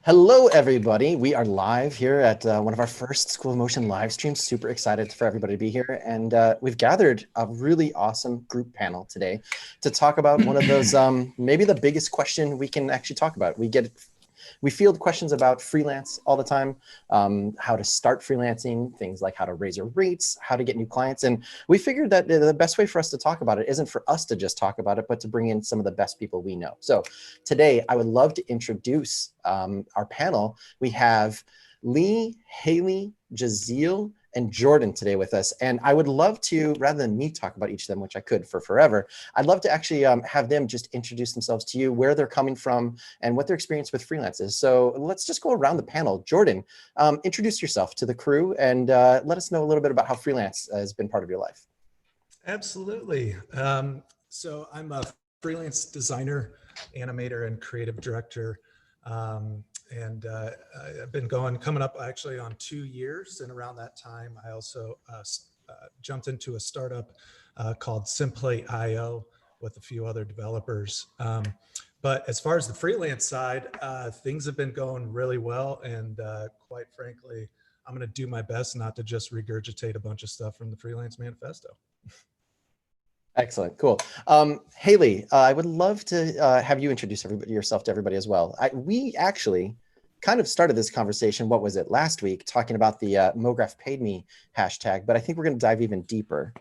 Hello, everybody. We are live here at one of our first School of Motion live streams. Super excited for everybody to be here. And we've gathered a really awesome group panel today to talk about one of those, maybe the biggest question we can actually talk about. We field questions about freelance all the time, how to start freelancing, things like how to raise your rates, how to get new clients. And we figured that the best way for us to talk about it isn't for us to just talk about it, but to bring in some of the best people we know. So today, I would love to introduce our panel. We have Lee, Haley, Giselle, and Jordan today with us. And I would love to, rather than me talk about each of them, which I could for forever, I'd love to actually have them just introduce themselves to you, where they're coming from, and what their experience with freelance is. So let's just go around the panel. Jordan, introduce yourself to the crew and let us know a little bit about how freelance has been part of your life. Absolutely. So I'm a freelance designer, animator, and creative director. I've been coming up actually on 2 years. And around that time, I also jumped into a startup called Simply.io with a few other developers. But as far as the freelance side, things have been going really well. And quite frankly, I'm going to do my best not to just regurgitate a bunch of stuff from the Freelance Manifesto. Excellent, cool. Haley, I would love to have you introduce yourself to everybody as well. We actually kind of started this conversation, what was it, last week, talking about the MoGraph Paid Me hashtag, but I think we're going to dive even deeper.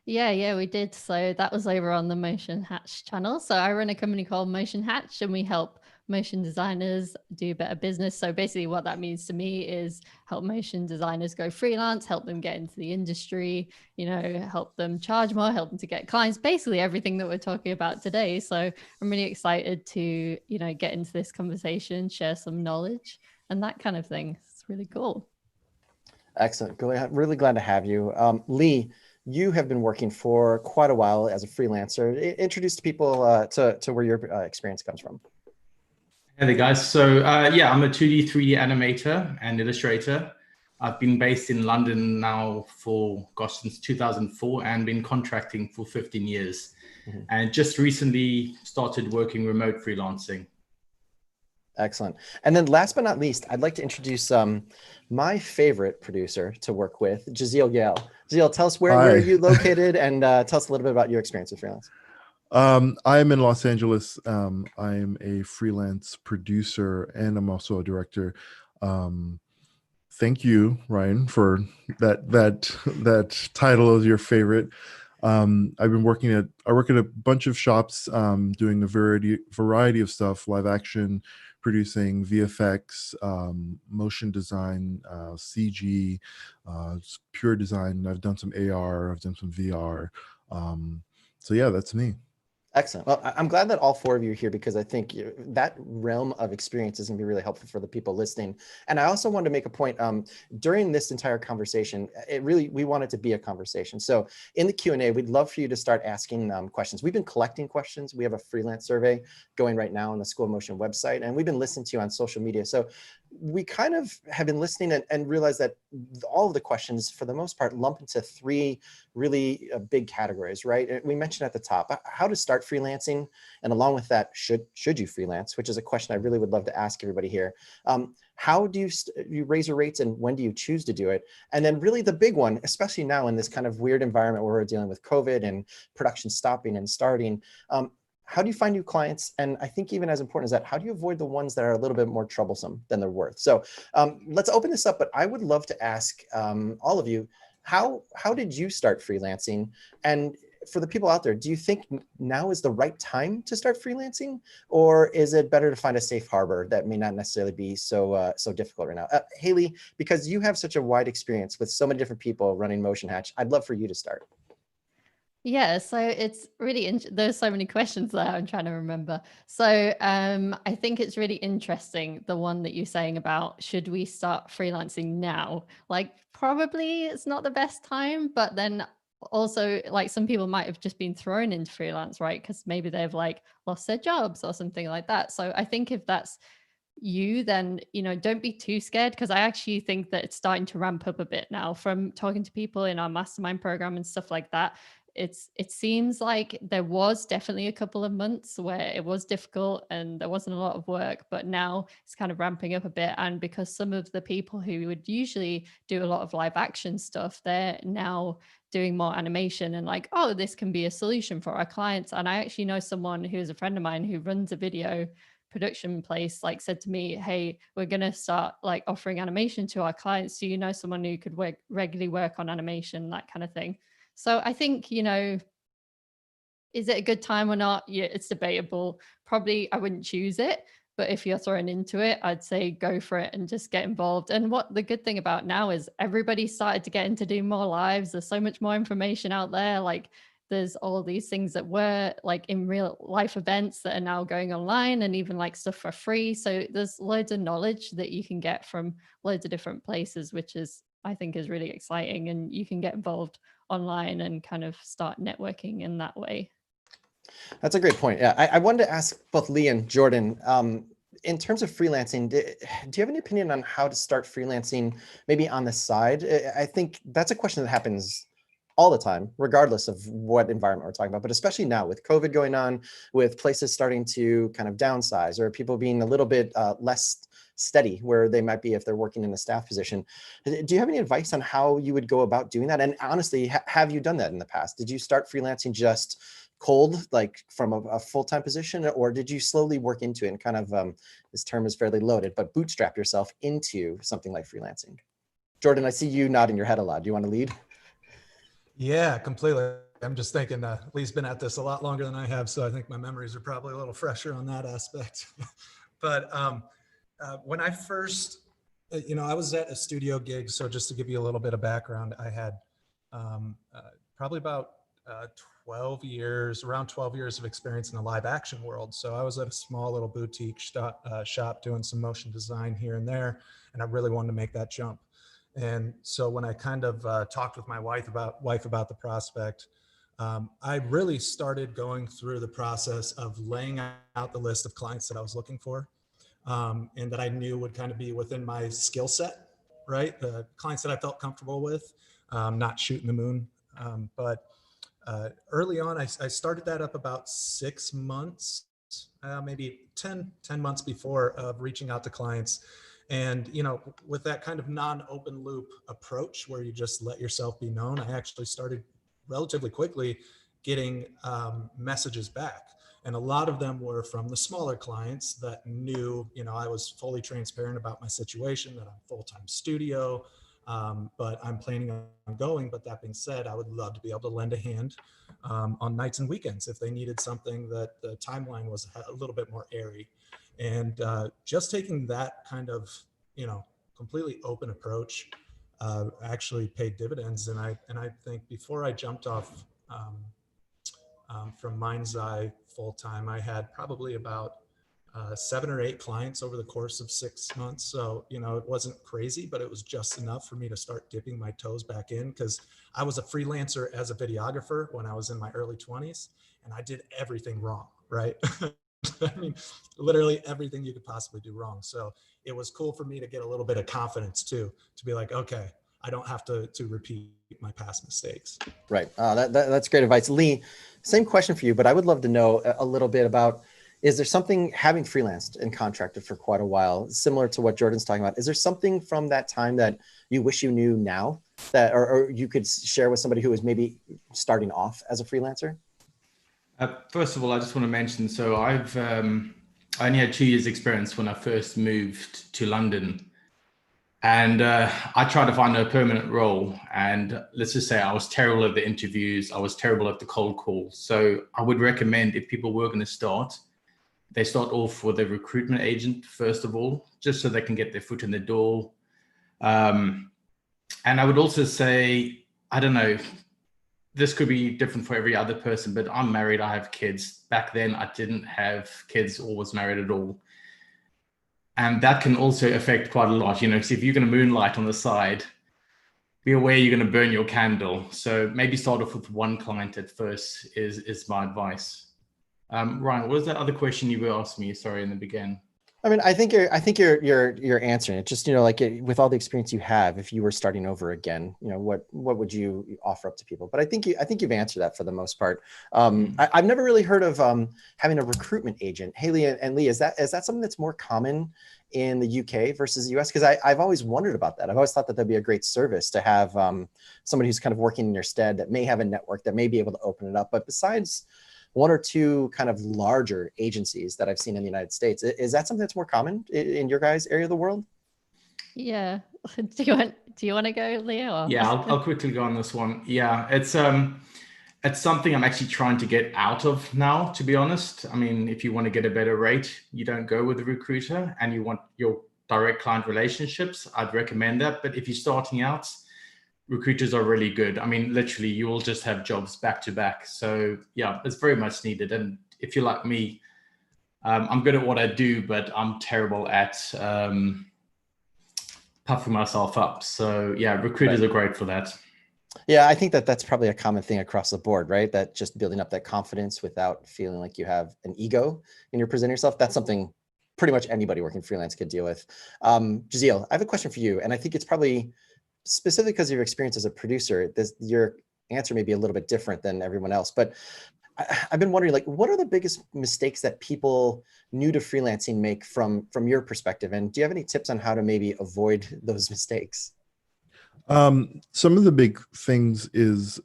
Yeah, we did. So that was over on the Motion Hatch channel. So I run a company called Motion Hatch, and we help motion designers do better business. So basically what that means to me is help motion designers go freelance, help them get into the industry, help them charge more, help them to get clients, basically everything that we're talking about today. So I'm really excited to, get into this conversation, share some knowledge and that kind of thing. It's really cool. Excellent. Really glad to have you. Lee, you have been working for quite a while as a freelancer. Introduce people to where your experience comes from. Hey there, guys. So yeah, I'm a 2D, 3D animator and illustrator. I've been based in London now for, since 2004 and been contracting for 15 years. Mm-hmm. And just recently started working remote freelancing. Excellent. And then last but not least, I'd like to introduce my favorite producer to work with, Giselle Yale. Giselle, tell us where are you located and tell us a little bit about your experience with freelance. I am in Los Angeles. I am a freelance producer and I'm also a director. Thank you, Ryan, for that title as your favorite. I work at a bunch of shops doing a variety of stuff, live action, producing VFX, motion design, CG, pure design. I've done some AR, I've done some VR. So yeah, that's me. Excellent. Well, I'm glad that all four of you are here because I think that realm of experience is going to be really helpful for the people listening. And I also wanted to make a point during this entire conversation, we want it to be a conversation. So in the Q&A, we'd love for you to start asking questions. We've been collecting questions. We have a freelance survey going right now on the School of Motion website, and we've been listening to you on social media. So we kind of have been listening and realized that all of the questions, for the most part, lump into three really big categories, right? We mentioned at the top, how to start freelancing, and along with that, should you freelance, which is a question I really would love to ask everybody here. How do you raise your rates and when do you choose to do it? And then really the big one, especially now in this kind of weird environment where we're dealing with COVID and production stopping and starting, how do you find new clients? And I think even as important as that, how do you avoid the ones that are a little bit more troublesome than they're worth? So let's open this up, but I would love to ask all of you, how did you start freelancing? And for the people out there, do you think now is the right time to start freelancing? Or is it better to find a safe harbor that may not necessarily be so difficult right now? Haley, because you have such a wide experience with so many different people running Motion Hatch, I'd love for you to start. Yeah, so it's really there's so many questions there I'm trying to remember. So I think it's really interesting, the one that you're saying about should we start freelancing now? Like probably it's not the best time, but then also like some people might have just been thrown into freelance, right? Because maybe they've like lost their jobs or something like that. So I think if that's you, then don't be too scared, because I actually think that it's starting to ramp up a bit now from talking to people in our mastermind program and stuff like that. it seems like there was definitely a couple of months where it was difficult and there wasn't a lot of work, but now it's kind of ramping up a bit. And because some of the people who would usually do a lot of live action stuff, they're now doing more animation and like, oh, this can be a solution for our clients. And I actually know someone who's a friend of mine who runs a video production place, like said to me, hey, we're going to start like offering animation to our clients. Do you know someone who could regularly work on animation, that kind of thing? So I think, you know, is it a good time or not? Yeah, it's debatable. Probably I wouldn't choose it, but if you're thrown into it, I'd say go for it and just get involved. And what the good thing about now is everybody started to get into doing more lives. There's so much more information out there. Like there's all these things that were like in real life events that are now going online, and even like stuff for free. So there's loads of knowledge that you can get from loads of different places, which is, I think, is really exciting. And you can get involved online and kind of start networking in that way. That's a great point. Yeah, I wanted to ask both Lee and Jordan, in terms of freelancing, do you have any opinion on how to start freelancing maybe on the side? I think that's a question that happens all the time, regardless of what environment we're talking about, but especially now with COVID going on, with places starting to kind of downsize or people being a little bit less steady where they might be if they're working in a staff position. Do you have any advice on how you would go about doing that? And honestly, have you done that in the past? Did you start freelancing just cold, like from a full-time position, or did you slowly work into it and kind of, this term is fairly loaded, but bootstrap yourself into something like freelancing? Jordan, I see you nodding your head a lot. Do you want to lead? Yeah, completely. I'm just thinking Lee's been at this a lot longer than I have, so I think my memories are probably a little fresher on that aspect. But when I first, I was at a studio gig. So just to give you a little bit of background, I had probably about 12 years, around 12 years of experience in the live action world. So I was at a small little boutique shop doing some motion design here and there, and I really wanted to make that jump. And so when I kind of talked with my wife about the prospect, I really started going through the process of laying out the list of clients that I was looking for, and that I knew would kind of be within my skill set, right? The clients that I felt comfortable with, not shooting the moon. But early on, I started that up about 6 months, maybe 10 months before of reaching out to clients. And, with that kind of non-open loop approach where you just let yourself be known, I actually started relatively quickly getting messages back. And a lot of them were from the smaller clients that knew, I was fully transparent about my situation, that I'm full-time studio, but I'm planning on going. But that being said, I would love to be able to lend a hand on nights and weekends if they needed something that the timeline was a little bit more airy. And just taking that kind of, completely open approach actually paid dividends. And I think before I jumped off from Mind's Eye full time, I had probably about 7 or 8 clients over the course of 6 months. So, it wasn't crazy, but it was just enough for me to start dipping my toes back in, because I was a freelancer as a videographer when I was in my early 20s, and I did everything wrong, right? I mean, literally everything you could possibly do wrong. So it was cool for me to get a little bit of confidence too, to be like, okay, I don't have to repeat my past mistakes. Right. That's great advice. Lee, same question for you, but I would love to know a little bit about, is there something, having freelanced and contracted for quite a while, similar to what Jordan's talking about, is there something from that time that you wish you knew now that, or you could share with somebody who is maybe starting off as a freelancer? First of all, I just want to mention, so I only had 2 years experience when I first moved to London, and I tried to find a permanent role, and let's just say I was terrible at the interviews. I was terrible at the cold calls. So I would recommend, if people were going to start, they start off with a recruitment agent, first of all, just so they can get their foot in the door. And I would also say, I don't know, this could be different for every other person, but I'm married, I have kids. Back then, I didn't have kids or was married at all. And that can also affect quite a lot, because if you're going to moonlight on the side, be aware you're going to burn your candle. So maybe start off with one client at first is my advice. Ryan, what was that other question you were asking me? Sorry, in the beginning. I mean, I think you're answering it. Just, like with all the experience you have, if you were starting over again, what would you offer up to people? But I think you've answered that for the most part. I've never really heard of having a recruitment agent. Haley and Lee, is that something that's more common in the UK versus the US? Because I've always wondered about that. I've always thought that that'd be a great service to have somebody who's kind of working in your stead that may have a network that may be able to open it up. But besides one or two kind of larger agencies that I've seen in the United States, is that something that's more common in your guys' area of the world? Yeah. Do you want to go, Leo? Yeah, I'll quickly go on this one. Yeah, it's something I'm actually trying to get out of now, to be honest. I mean, if you want to get a better rate, you don't go with a recruiter, and you want your direct client relationships, I'd recommend that. But if you're starting out, recruiters are really good. I mean, literally, you will just have jobs back to back. So yeah, it's very much needed. And if you're like me, I'm good at what I do, but I'm terrible at puffing myself up. So yeah, recruiters are great for that. Yeah, I think that's probably a common thing across the board, right? That just building up that confidence without feeling like you have an ego and you're presenting yourself. That's something pretty much anybody working freelance could deal with. Giselle, I have a question for you, and I think it's probably specifically because of your experience as a producer. Your answer may be a little bit different than everyone else, but I've been wondering, like, what are the biggest mistakes that people new to freelancing make from your perspective? And do you have any tips on how to maybe avoid those mistakes? Some of the big things is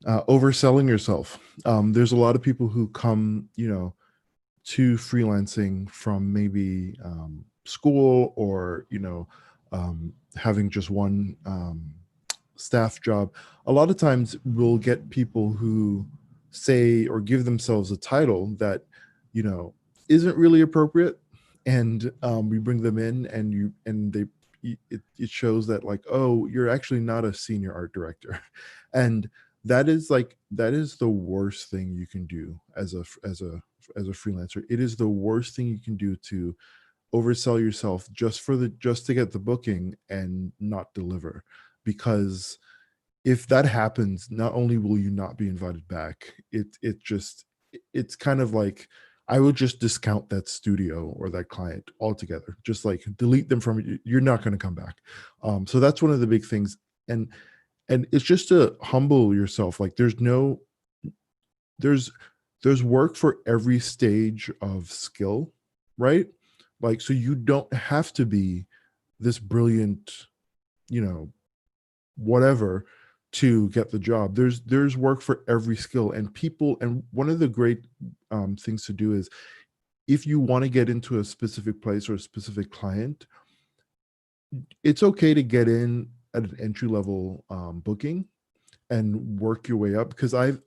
overselling yourself. There's a lot of people who come, to freelancing from maybe school or, having just one staff job. A lot of times we'll get people who say or give themselves a title that, isn't really appropriate. And we bring them in and it shows that, like, oh, you're actually not a senior art director. And that is the worst thing you can do as a freelancer. It is the worst thing you can do to oversell yourself just to get the booking and not deliver. Because if that happens, not only will you not be invited back, it's kind of like, I would just discount that studio or that client altogether. Just like delete them from, you're not going to come back. So that's one of the big things. And it's just to humble yourself. Like there's work for every stage of skill, right? Like, so you don't have to be this brilliant, whatever, to get the job. There's work for every skill, and one of the great things to do is, if you want to get into a specific place or a specific client, it's okay to get in at an entry level booking and work your way up. Because I've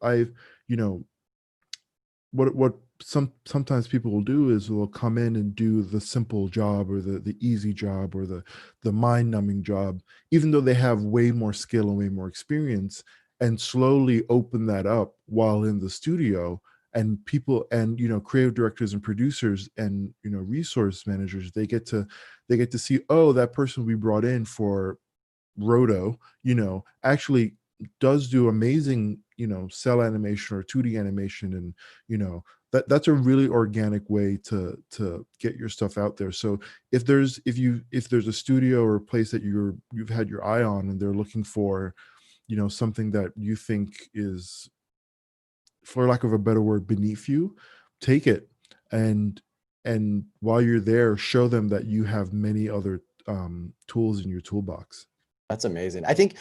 what sometimes people will do is they'll come in and do the simple job or the easy job or the mind-numbing job, even though they have way more skill and way more experience, and slowly open that up while in the studio. And people and creative directors and producers and resource managers, they get to see, oh, that person we brought in for Roto actually does do amazing cell animation or 2D animation, and that's a really organic way to get your stuff out there. So if there's a studio or a place that you've had your eye on and they're looking for something that you think is, for lack of a better word, beneath you, take it. And while you're there, show them that you have many other tools in your toolbox. That's amazing. I think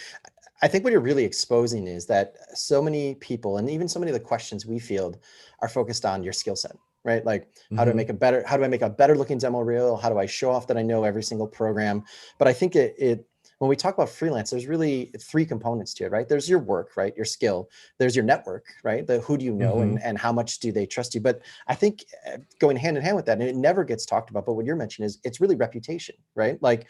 what you're really exposing is that so many people, and even so many of the questions we field, are focused on your skill set, right? Like, how do I make a better looking demo reel? How do I show off that I know every single program? But I think when we talk about freelance, there's really three components to it, right? There's your work, right? Your skill. There's your network, right? Who do you know and how much do they trust you? But I think going hand in hand with that, and it never gets talked about, but what you're mentioning is it's really reputation, right? Like,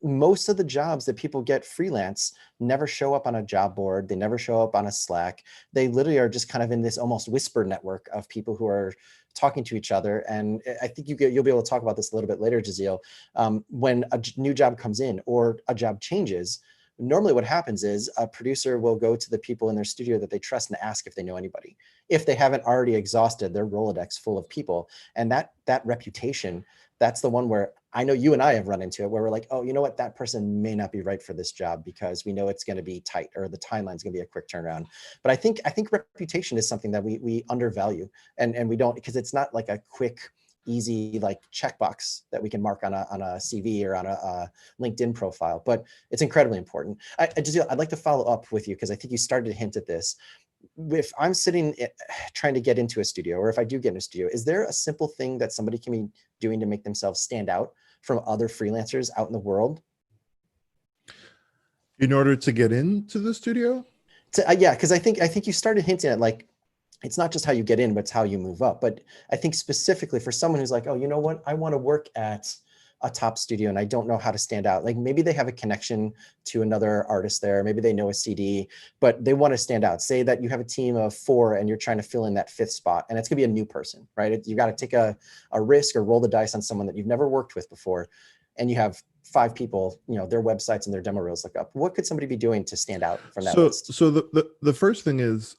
most of the jobs that people get freelance never show up on a job board. They never show up on a Slack. They literally are just kind of in this almost whisper network of people who are talking to each other. And I think you'll be able to talk about this a little bit later, Giselle. When a new job comes in or a job changes, normally what happens is a producer will go to the people in their studio that they trust and ask if they know anybody, if they haven't already exhausted their Rolodex full of people. And that reputation, that's the one where I know you and I have run into it, where we're like, oh, you know what, that person may not be right for this job because we know it's going to be tight or the timeline's going to be a quick turnaround. But I think reputation is something that we undervalue, and we don't, because it's not like a quick, easy like checkbox that we can mark on a CV or on a LinkedIn profile, but it's incredibly important. I'd like to follow up with you because I think you started to hint at this. If I'm sitting trying to get into a studio, or if I do get in a studio, is there a simple thing that somebody can be doing to make themselves stand out from other freelancers out in the world? In order to get into the studio? Yeah, because I think you started hinting at, like, it's not just how you get in, but it's how you move up. But I think specifically for someone who's like, oh, you know what, I want to work at a top studio and I don't know how to stand out. Like maybe they have a connection to another artist there, maybe they know a CD, but they want to stand out. Say that you have a team of 4 and you're trying to fill in that 5th spot, and it's gonna be a new person, right? You got to take a risk or roll the dice on someone that you've never worked with before. And you have 5 people, you know, their websites and their demo reels look up. What could somebody be doing to stand out from that list? So the first thing is,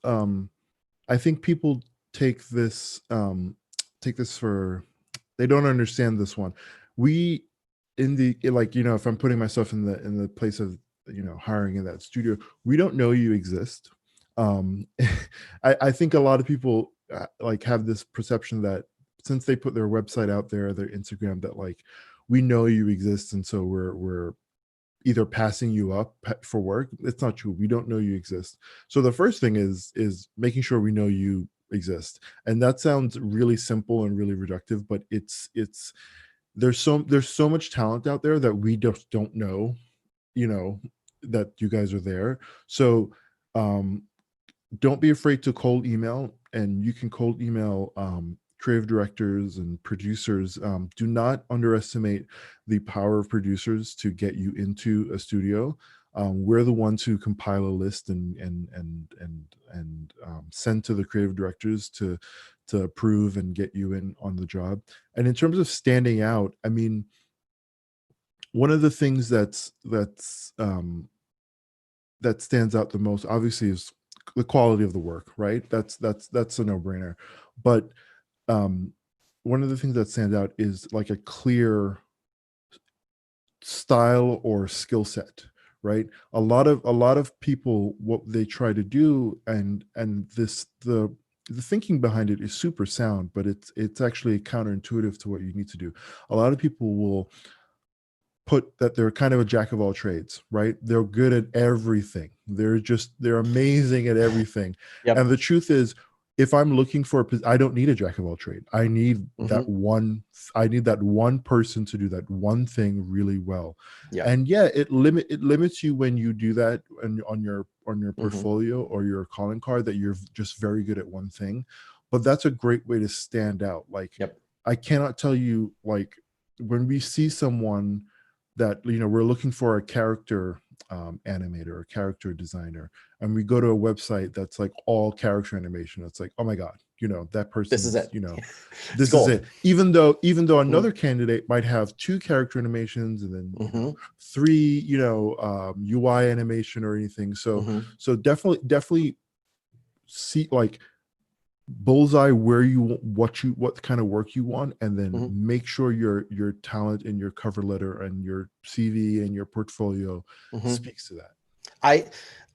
I think people take this for, they don't understand this one. We, like, you know, if I'm putting myself in the place of, you know, hiring in that studio, we don't know you exist. I think a lot of people like have this perception that since they put their website out there, their Instagram, that like we know you exist, and so we're either passing you up for work. It's not true. We don't know you exist. So the first thing is making sure we know you exist. And that sounds really simple and really reductive, but it's there's so much talent out there that we just don't know, you know, that you guys are there. So don't be afraid to cold email, and you can cold email creative directors and producers. Do not underestimate the power of producers to get you into a studio. We're the ones who compile a list and send to the creative directors to approve and get you in on the job. And in terms of standing out, I mean, one of the things that stands out the most, obviously, is the quality of the work, right? That's a no-brainer. But one of the things that stands out is like a clear style or skill set, right? A lot of people, what they try to do, and the thinking behind it is super sound, but it's actually counterintuitive to what you need to do. A lot of people will put that they're kind of a jack of all trades, right? They're good at everything. They're amazing at everything. Yep. And the truth is, if I'm looking for I don't need a jack of all trade. I need that one person to do that one thing really well. Yeah. And yeah, it limits you when you do that on your portfolio or your calling card, that you're just very good at one thing. But that's a great way to stand out. Like, I cannot tell you, like, when we see someone that, you know, we're looking for a character animator or character designer, and we go to a website that's like all character animation, it's like, oh my God, you know, that person, this is it, you know, this is it. Even though another candidate might have 2 character animations and then you know, 3, you know, UI animation or anything. So so definitely see, like, bullseye where what kind of work you want, and then make sure your talent in your cover letter and your CV and your portfolio speaks to that.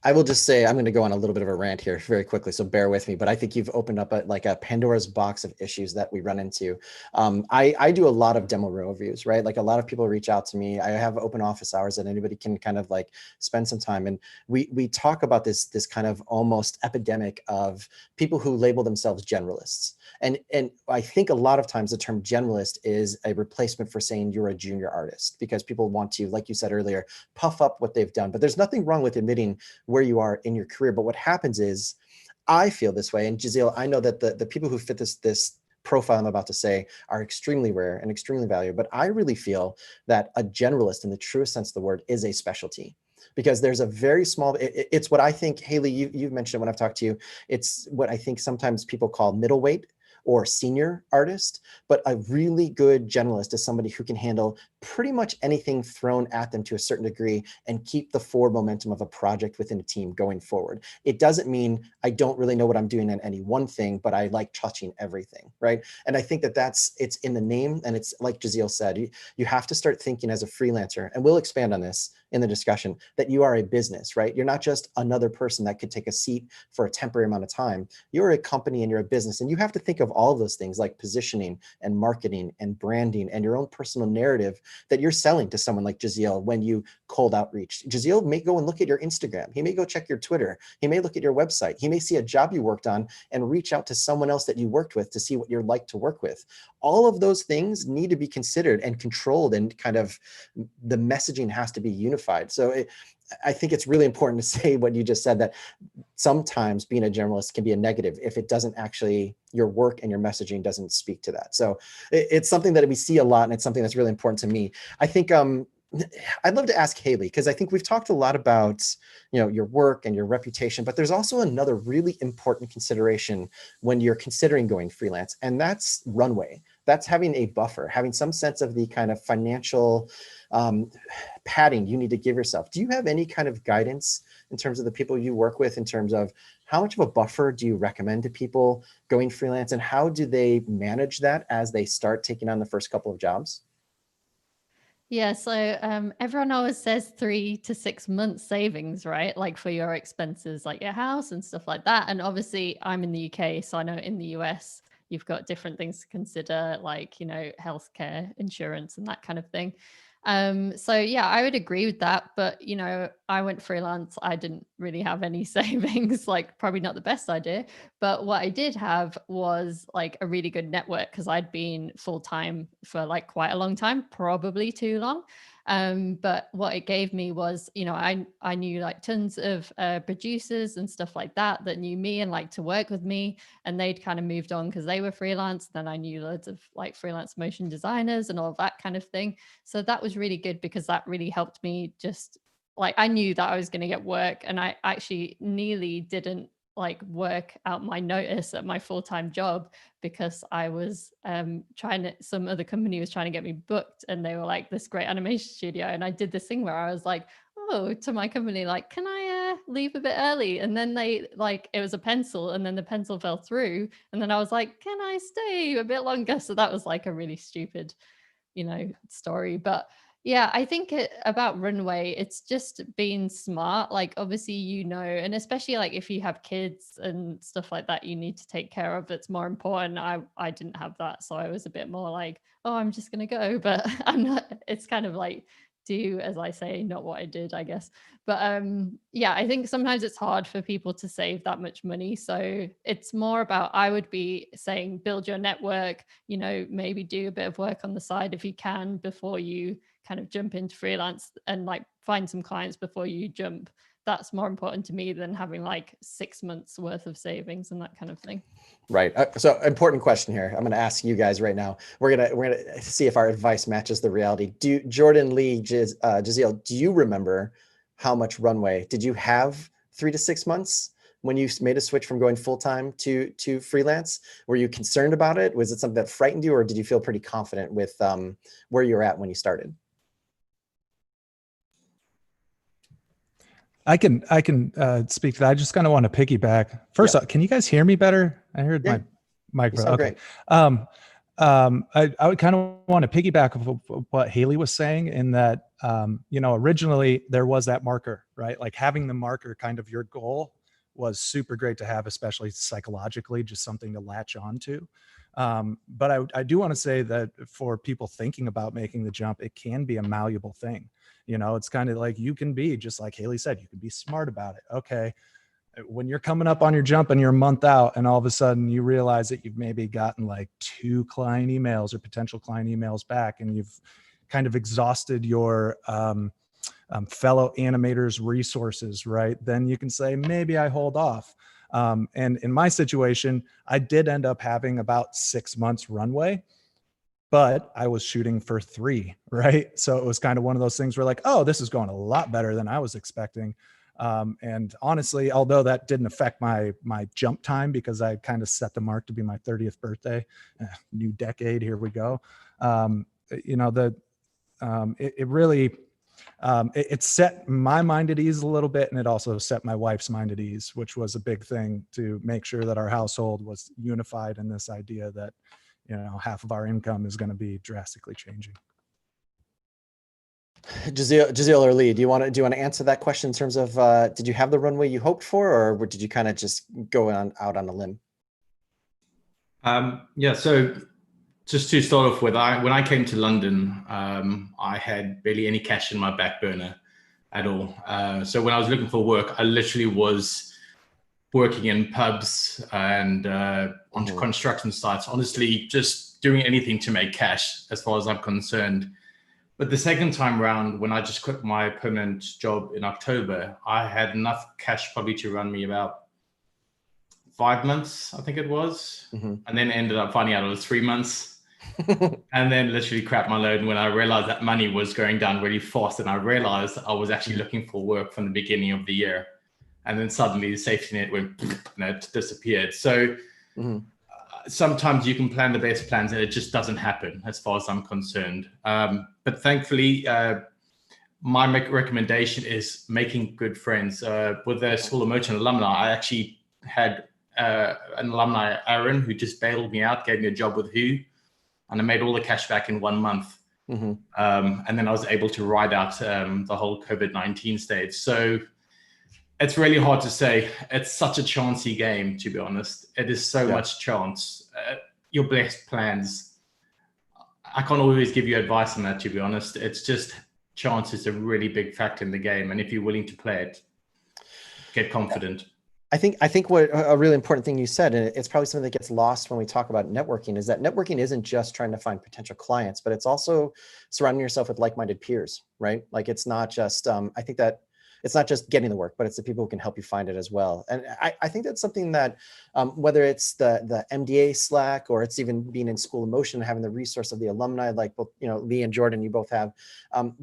I will just say, I'm going to go on a little bit of a rant here very quickly, so bear with me, but I think you've opened up a Pandora's box of issues that we run into. I do a lot of demo reel reviews, right? Like, a lot of people reach out to me. I have open office hours that anybody can kind of like spend some time. And we talk about this kind of almost epidemic of people who label themselves generalists. And I think a lot of times the term generalist is a replacement for saying you're a junior artist, because people want to, like you said earlier, puff up what they've done. But there's nothing wrong with admitting where you are in your career. But what happens is, I feel this way, and Giselle, I know that the people who fit this profile I'm about to say are extremely rare and extremely valuable, but I really feel that a generalist, in the truest sense of the word, is a specialty. Because there's a very small, it's what I think, Haley, you've mentioned it when I've talked to you, it's what I think sometimes people call middleweight or senior artist, but a really good generalist is somebody who can handle pretty much anything thrown at them to a certain degree and keep the forward momentum of a project within a team going forward. It doesn't mean I don't really know what I'm doing in any one thing, but I like touching everything, right? And I think that it's in the name, and it's like Giselle said, you have to start thinking as a freelancer, and we'll expand on this in the discussion, that you are a business, right? You're not just another person that could take a seat for a temporary amount of time. You're a company and you're a business, and you have to think of all of those things like positioning and marketing and branding and your own personal narrative that you're selling to someone like Giselle when you cold outreach. Giselle may go and look at your Instagram. He may go check your Twitter. He may look at your website. He may see a job you worked on and reach out to someone else that you worked with to see what you're like to work with. All of those things need to be considered and controlled, and kind of the messaging has to be unified. So I think it's really important to say what you just said, that sometimes being a generalist can be a negative if it doesn't actually, your work and your messaging doesn't speak to that. So it's something that we see a lot, and it's something that's really important to me. I think I'd love to ask Haley, because I think we've talked a lot about, your work and your reputation, but there's also another really important consideration when you're considering going freelance, and that's runway. That's having a buffer, having some sense of the kind of financial padding you need to give yourself. Do you have any kind of guidance in terms of the people you work with, in terms of how much of a buffer do you recommend to people going freelance, and how do they manage that as they start taking on the first couple of jobs? Yeah, so everyone always says 3 to 6 months savings, right? Like for your expenses, like your house and stuff like that. And obviously, I'm in the UK, so I know in the US, you've got different things to consider, like, healthcare, insurance, and that kind of thing. So yeah, I would agree with that. But, I went freelance. I didn't really have any savings, like probably not the best idea. But what I did have was like a really good network, because I'd been full time for like quite a long time, probably too long. But what it gave me was, I knew like tons of producers and stuff like that knew me and liked to work with me, and they'd kind of moved on because they were freelance. Then I knew loads of like freelance motion designers and all that kind of thing. So that was really good, because that really helped me. Just like, I knew that I was going to get work, and I actually nearly didn't like work out my notice at my full-time job, because I was some other company was trying to get me booked, and they were like this great animation studio, and I did this thing where I was like, oh, to my company, like, can I leave a bit early? And then they like, it was a pencil, and then the pencil fell through, and then I was like, can I stay a bit longer? So that was like a really stupid story. But yeah, I think about runway, it's just being smart. Like, obviously, and especially like if you have kids and stuff like that, you need to take care of. It's more important. I didn't have that, so I was a bit more like, oh, I'm just gonna go, but I'm not. It's kind of like, do as I say, not what I did, I guess. But yeah, I think sometimes it's hard for people to save that much money. So it's more about, I would be saying, build your network, maybe do a bit of work on the side if you can before you kind of jump into freelance, and like find some clients before you jump. That's more important to me than having like 6 months worth of savings and that kind of thing. Right. So important question here. I'm going to ask you guys right now. We're gonna see if our advice matches the reality. Jordan, Lee, Giselle, do you remember how much runway did you have 3 to 6 months when you made a switch from going full time to freelance? Were you concerned about it? Was it something that frightened you, or did you feel pretty confident with where you were at when you started? I can speak to that. I just kind of want to piggyback. First off, can you guys hear me better? I heard my microphone. Okay. Great. I would kind of want to piggyback of what Haley was saying, in that, originally there was that marker, right? Like having the marker kind of your goal was super great to have, especially psychologically, just something to latch on to. But I do want to say that for people thinking about making the jump, it can be a malleable thing. It's kind of like, you can be, just like Haley said, you can be smart about it. Okay. When you're coming up on your jump and you're a month out, and all of a sudden you realize that you've maybe gotten like 2 client emails or potential client emails back, and you've kind of exhausted your fellow animators' resources, right? Then you can say, maybe I hold off. And in my situation, I did end up having about 6 months runway, but I was shooting for 3, right? So it was kind of one of those things where like, oh, this is going a lot better than I was expecting. And honestly, although that didn't affect my jump time, because I kind of set the mark to be my 30th birthday, new decade, here we go. it really, it set my mind at ease a little bit, and it also set my wife's mind at ease, which was a big thing to make sure that our household was unified in this idea that, you know, half of our income is going to be drastically changing. Giselle or Lee, do you want to answer that question in terms of did you have the runway you hoped for, or did you kind of just go out on a limb? Yeah, so just to start off with, when I came to London, I had barely any cash in my back burner at all. So when I was looking for work, I literally was working in pubs and on construction sites, honestly, just doing anything to make cash as far as I'm concerned. But the second time round, when I just quit my permanent job in October, I had enough cash probably to run me about 5 months, I think it was. And then ended up finding out it was 3 months. And then literally crapped my load when I realized that money was going down really fast. And I realized I was actually looking for work from the beginning of the year. And then suddenly the safety net went, and it disappeared. So sometimes you can plan the best plans and it just doesn't happen as far as I'm concerned. But thankfully, my recommendation is making good friends. With the School of Merchant alumni, I actually had an alumni, Aaron, who just bailed me out, gave me a job with Who, and I made all the cash back in 1 month. And then I was able to ride out the whole COVID-19 stage. So it's really hard to say. It's such a chancy game, to be honest. It is so much chance. Your best plans, I can't always give you advice on that, to be honest. It's just chance is a really big factor in the game. And if you're willing to play it, get confident. I think what a really important thing you said, and it's probably something that gets lost when we talk about networking, is that networking isn't just trying to find potential clients, but it's also surrounding yourself with like-minded peers, right? Like it's not just, I think that it's not just getting the work, but it's the people who can help you find it as well. And I think that's something that, whether it's the MDA Slack, or it's even being in School of Motion, having the resource of the alumni, like both, you know, Lee and Jordan, you both have,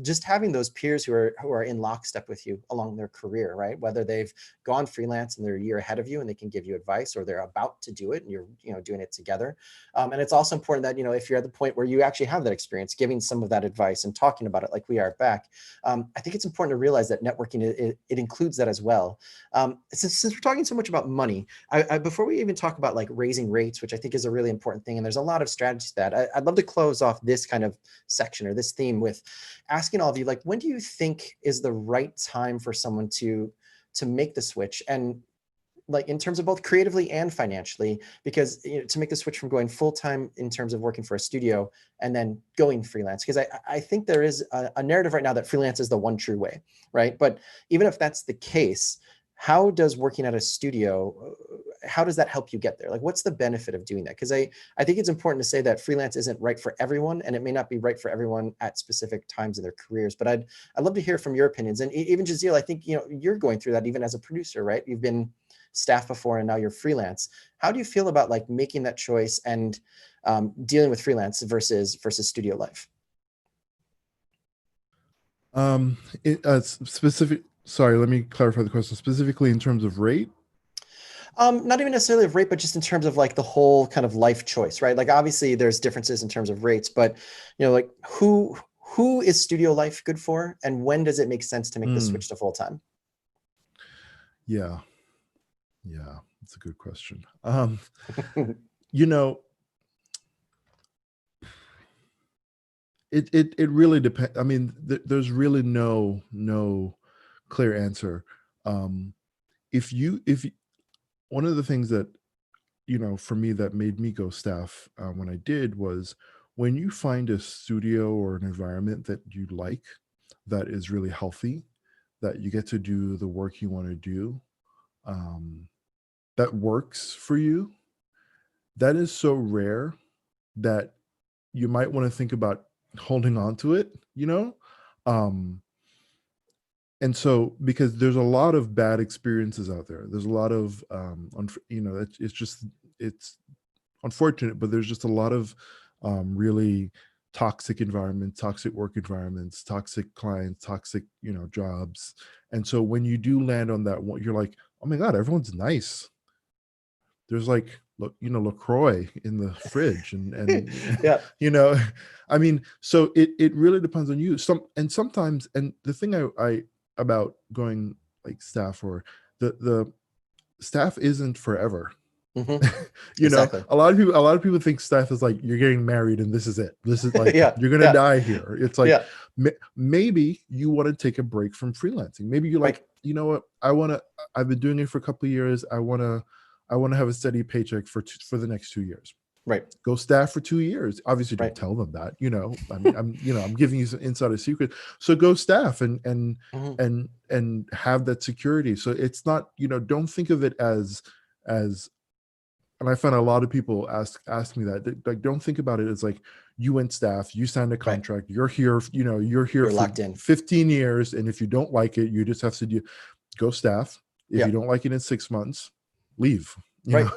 just having those peers who are in lockstep with you along their career, right? Whether they've gone freelance and they're a year ahead of you and they can give you advice, or they're about to do it and you're, you know, doing it together. And it's also important that, you know, if you're at the point where you actually have that experience, giving some of that advice and talking about it like we are back, I think it's important to realize that networking, it includes that as well. Since we're talking so much about money, before we even talk about like raising rates, which I think is a really important thing, and there's a lot of strategies to that, I'd love to close off this kind of section or this theme with asking all of you, like, when do you think is the right time for someone to make the switch? And like in terms of both creatively and financially, because, you know, to make the switch from going full-time in terms of working for a studio and then going freelance, because I think there is a narrative right now that freelance is the one true way, right? But even if that's the case, how does working at a studio, how does that help you get there? Like, what's the benefit of doing that? Because I think it's important to say that freelance isn't right for everyone, and it may not be right for everyone at specific times in their careers. But I'd love to hear from your opinions. And even Giselle, I think, you know, you're going through that even as a producer, right? You've been staff before and now you're freelance. How do you feel about like making that choice and dealing with freelance versus studio life? Sorry, let me clarify the question. Specifically in terms of rate? Not even necessarily of rate, but just in terms of like the whole kind of life choice, right? Like obviously there's differences in terms of rates, but, you know, like who is studio life good for, and when does it make sense to make the switch to full time? Yeah, that's a good question. You know, it really depends. I mean, there's really no clear answer. If one of the things that, you know, for me that made me go staff when I did was when you find a studio or an environment that you like, that is really healthy, that you get to do the work you want to do, that works for you, that is so rare that you might want to think about holding on to it, you know? And so, because there's a lot of bad experiences out there, there's a lot of, you know, it's unfortunate, but there's just a lot of really toxic environments, toxic work environments, toxic clients, toxic, you know, jobs. And so when you do land on that one, you're like, oh my God, everyone's nice. there's like, LaCroix in the fridge, and Yeah. I mean, so it really depends on you. Sometimes, and the thing I about going like staff, or the staff isn't forever. Mhm. You know, Exactly. a lot of people think staff is like, you're getting married and this is it. This is like, Yeah. you're gonna Yeah. die here. It's like, Yeah. maybe you want to take a break from freelancing. Maybe you're like, Right. you know what, I've been doing it for a couple of years. I want to have a steady paycheck for the next 2 years. Right. Go staff for 2 years. Obviously don't Right. tell them that, I mean, I'm giving you some insider secret. So go staff and Mhm. and have that security. So it's not, don't think of it as, and I find a lot of people ask me that, like, don't think about it as like, you went staff, you signed a Right. contract, you're here, you're here You're for locked in. 15 years. And if you don't like it, you just have to go staff. If Yeah. you don't like it in 6 months, leave, Right.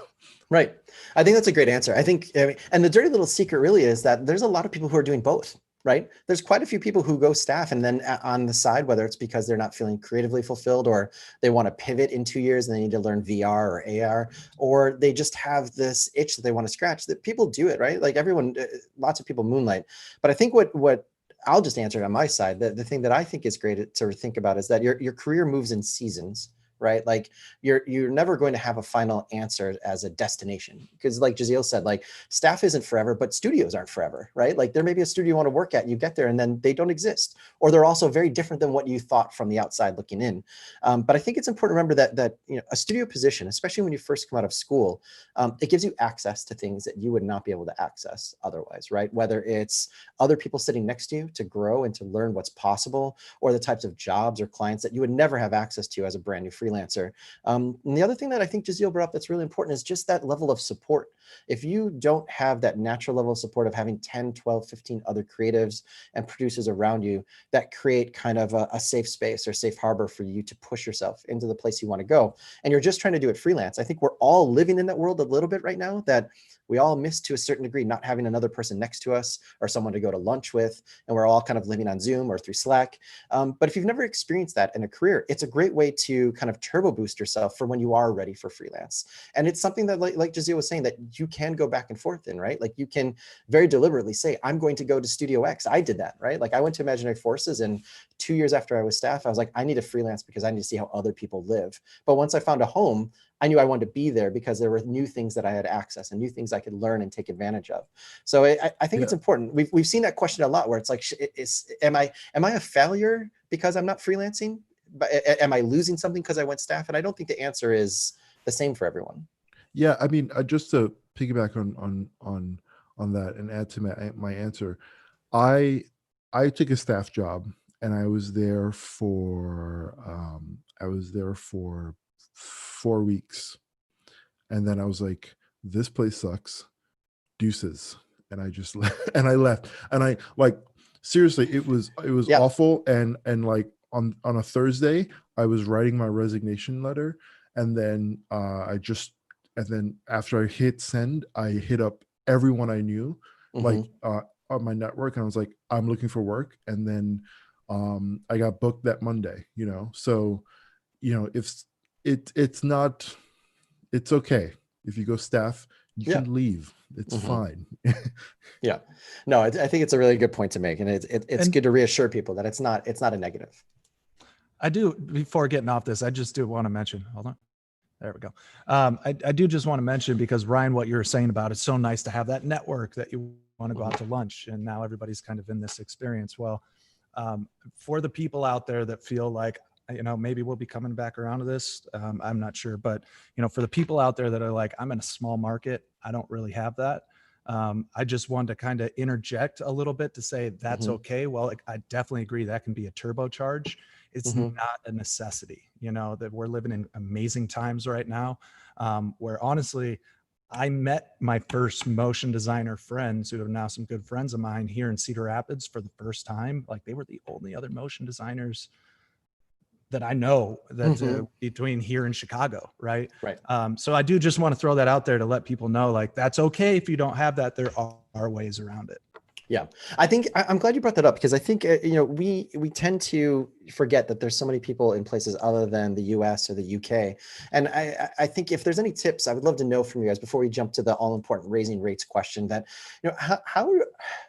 Right. I think that's a great answer. I think, and the dirty little secret really is that there's a lot of people who are doing both, right? There's quite a few people who go staff and then on the side, whether it's because they're not feeling creatively fulfilled, or they want to pivot in 2 years and they need to learn VR or AR, or they just have this itch that they want to scratch. That people do it, right? Like everyone, lots of people moonlight. But I think what I'll just answer it on my side. The thing that I think is great to think about is that your career moves in seasons, right? Like you're never going to have a final answer as a destination, because like Giselle said, like staff isn't forever, but studios aren't forever, right? Like there may be a studio you want to work at, you get there and then they don't exist, or they're also very different than what you thought from the outside looking in. But I think it's important to remember that a studio position, especially when you first come out of school, it gives you access to things that you would not be able to access otherwise, right? Whether it's other people sitting next to you to grow and to learn what's possible, or the types of jobs or clients that you would never have access to as a brand new freelancer. And the other thing that I think Giselle brought up that's really important is just that level of support. If you don't have that natural level of support of having 10, 12, 15 other creatives and producers around you that create kind of a safe space or safe harbor for you to push yourself into the place you want to go, and you're just trying to do it freelance, I think we're all living in that world a little bit right now, that we all miss to a certain degree not having another person next to us or someone to go to lunch with, and we're all kind of living on Zoom or through Slack. But if you've never experienced that in a career, it's a great way to kind of turbo boost yourself for when you are ready for freelance. And it's something that, like Giselle was saying, that you can go back and forth in, right? Like you can very deliberately say, I'm going to go to Studio X. I did that, right? Like I went to Imaginary Forces, and 2 years after I was staff, I was like, I need to freelance because I need to see how other people live. But once I found a home, I knew I wanted to be there because there were new things that I had access and new things I could learn and take advantage of. So I think it's important. We've seen that question a lot, where it's like, am I a failure because I'm not freelancing? But am I losing something because I went staff? And I don't think the answer is the same for everyone. Yeah, I mean, just to piggyback on that and add to my answer, I took a staff job, and I was there for 4 weeks, and then I was like, this place sucks, deuces, and I just and I left, and I, like, seriously, it was Yeah. awful, and like on a Thursday I was writing my resignation letter, and then and then after I hit send, I hit up everyone I knew, like Mhm. on my network, and I was like, I'm looking for work, and then I got booked that Monday, so if it's not, it's okay if you go staff, you Yeah. can leave, it's Mhm. fine. Yeah. No, I think it's a really good point to make. And it's And good to reassure people that it's not a negative. I do, before getting off this, I just do want to mention, hold on. There we go. I do just want to mention, because Ryan, what you were saying about it's so nice to have that network that you want to go out to lunch, and now everybody's kind of in this experience. Well, for the people out there that feel like, maybe we'll be coming back around to this. I'm not sure, but for the people out there that are like, I'm in a small market, I don't really have that. I just wanted to kind of interject a little bit to say that's Mhm. okay. Well, I definitely agree that can be a turbocharge. It's Mhm. not a necessity, that we're living in amazing times right now, where honestly, I met my first motion designer friends who are now some good friends of mine here in Cedar Rapids for the first time. Like, they were the only other motion designers that I know that Mhm. between here and Chicago. Right. Right. So I do just want to throw that out there to let people know, like, that's okay if you don't have that. There are ways around it. Yeah, I think I'm glad you brought that up because I think we tend to forget that there's so many people in places other than the U.S. or the U.K. And I think if there's any tips, I would love to know from you guys before we jump to the all important raising rates question. That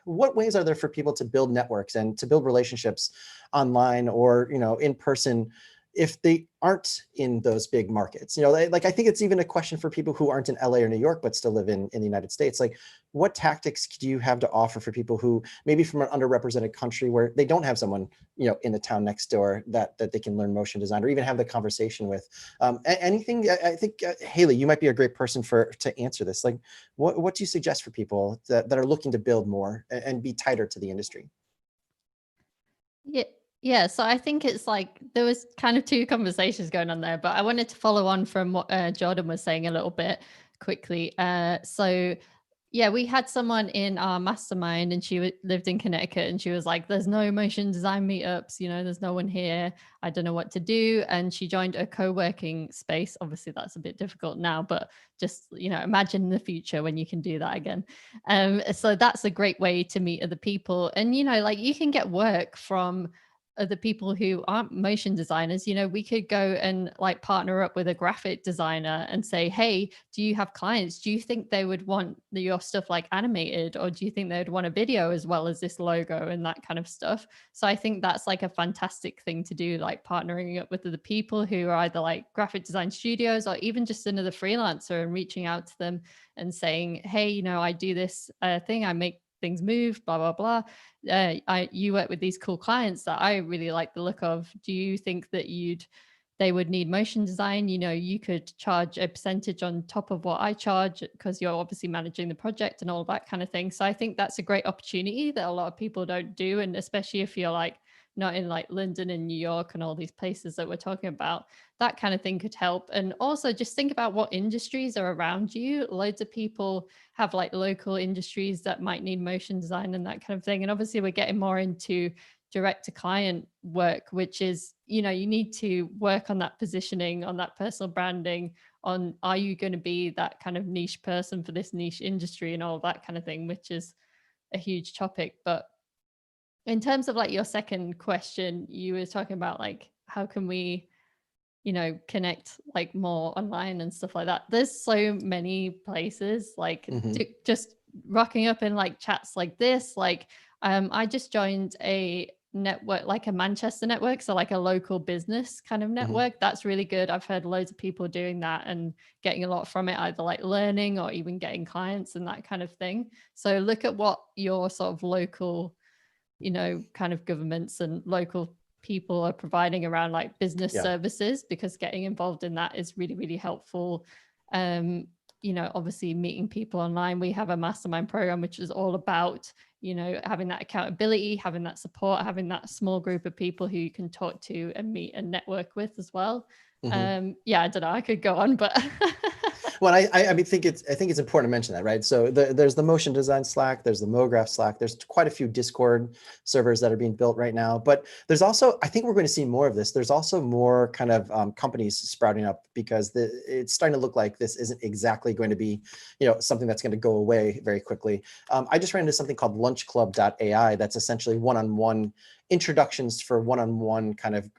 what ways are there for people to build networks and to build relationships online or in person if they aren't in those big markets? Like I think it's even a question for people who aren't in LA or New York but still live in the United States. Like, what tactics do you have to offer for people who maybe from an underrepresented country where they don't have someone in the town next door that they can learn motion design or even have the conversation with? Anything? I think Haley, you might be a great person to answer this. Like, what do you suggest for people that are looking to build more and be tighter to the industry? Yeah. Yeah, so I think it's like there was kind of two conversations going on there, but I wanted to follow on from what Jordan was saying a little bit quickly. So yeah, we had someone in our mastermind and she lived in Connecticut and she was like, there's no motion design meetups, there's no one here. I don't know what to do. And she joined a co-working space. Obviously that's a bit difficult now, but just, imagine in the future when you can do that again. So that's a great way to meet other people. And, like you can get work from other people who aren't motion designers. We could go and like partner up with a graphic designer and say, hey, do you have clients? Do you think they would want your stuff like animated, or do you think they would want a video as well as this logo and that kind of stuff? So I think that's like a fantastic thing to do, like partnering up with other people who are either like graphic design studios or even just another freelancer and reaching out to them and saying, hey, I do this thing, I make things move, blah, blah, blah. You work with these cool clients that I really like the look of. Do you think that they would need motion design? You could charge a percentage on top of what I charge because you're obviously managing the project and all that kind of thing. So I think that's a great opportunity that a lot of people don't do. And especially if you're like not in like London and New York and all these places that we're talking about, that kind of thing could help. And also just think about what industries are around you. Loads of people have like local industries that might need motion design and that kind of thing. And obviously we're getting more into direct to client work, which is, you need to work on that positioning, on that personal branding, on are you going to be that kind of niche person for this niche industry and all that kind of thing, which is a huge topic. But in terms of like your second question, you were talking about like, how can we, connect like more online and stuff like that. There's so many places like just rocking up in like chats like this. Like I just joined a network, like a Manchester network. So like a local business kind of network. That's really good. I've heard loads of people doing that and getting a lot from it, either like learning or even getting clients and that kind of thing. So look at what your sort of local kind of governments and local people are providing around like business services, because getting involved in that is really, really helpful. Obviously meeting people online. We have a mastermind program, which is all about, having that accountability, having that support, having that small group of people who you can talk to and meet and network with as well. I don't know, I could go on, but Well, I think it's important to mention that, right? So there's the motion design Slack, there's the MoGraph Slack, there's quite a few Discord servers that are being built right now. But there's also, I think we're going to see more of this. There's also more kind of companies sprouting up because it's starting to look like this isn't exactly going to be, something that's going to go away very quickly. I just ran into something called lunchclub.ai that's essentially one-on-one introductions for one-on-one kind of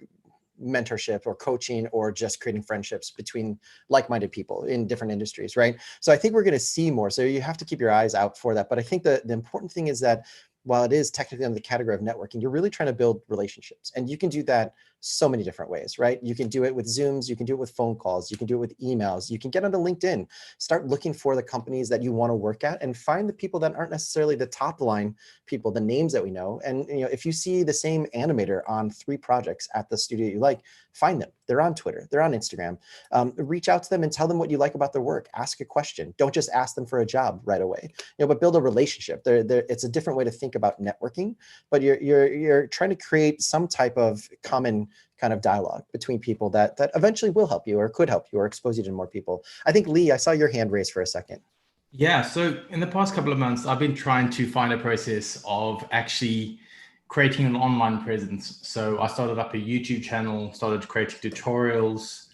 mentorship or coaching or just creating friendships between like-minded people in different industries, right? So I think we're going to see more. So you have to keep your eyes out for that. But I think the important thing is that while it is technically under the category of networking, you're really trying to build relationships. And you can do that so many different ways, right? You can do it with Zooms, you can do it with phone calls, you can do it with emails, you can get onto LinkedIn, start looking for the companies that you want to work at and find the people that aren't necessarily the top line people, the names that we know. And if you see the same animator on 3 projects at the studio you like, find them. They're on Twitter, they're on Instagram. Reach out to them and tell them what you like about their work. Ask a question. Don't just ask them for a job right away, but build a relationship. It's a different way to think about networking, but you're trying to create some type of common kind of dialogue between people that eventually will help you or could help you or expose you to more people. I think, Lee, I saw your hand raised for a second. Yeah, so in the past couple of months, I've been trying to find a process of actually creating an online presence. So I started up a YouTube channel, started creating tutorials,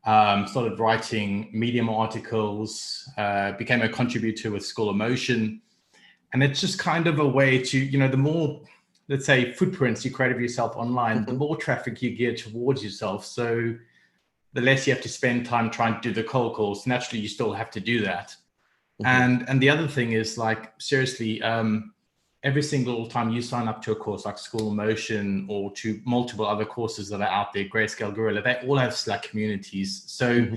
started writing Medium articles, became a contributor with School of Motion. And it's just kind of a way to, you know, the more, let's say, footprints you create of yourself online, the more traffic you get towards yourself. So the less you have to spend time trying to do the cold calls. Naturally, you still have to do that. And the other thing is, like, seriously, every single time you sign up to a course like School of Motion or to multiple other courses that are out there, Grayscale, Gorilla, they all have Slack communities. So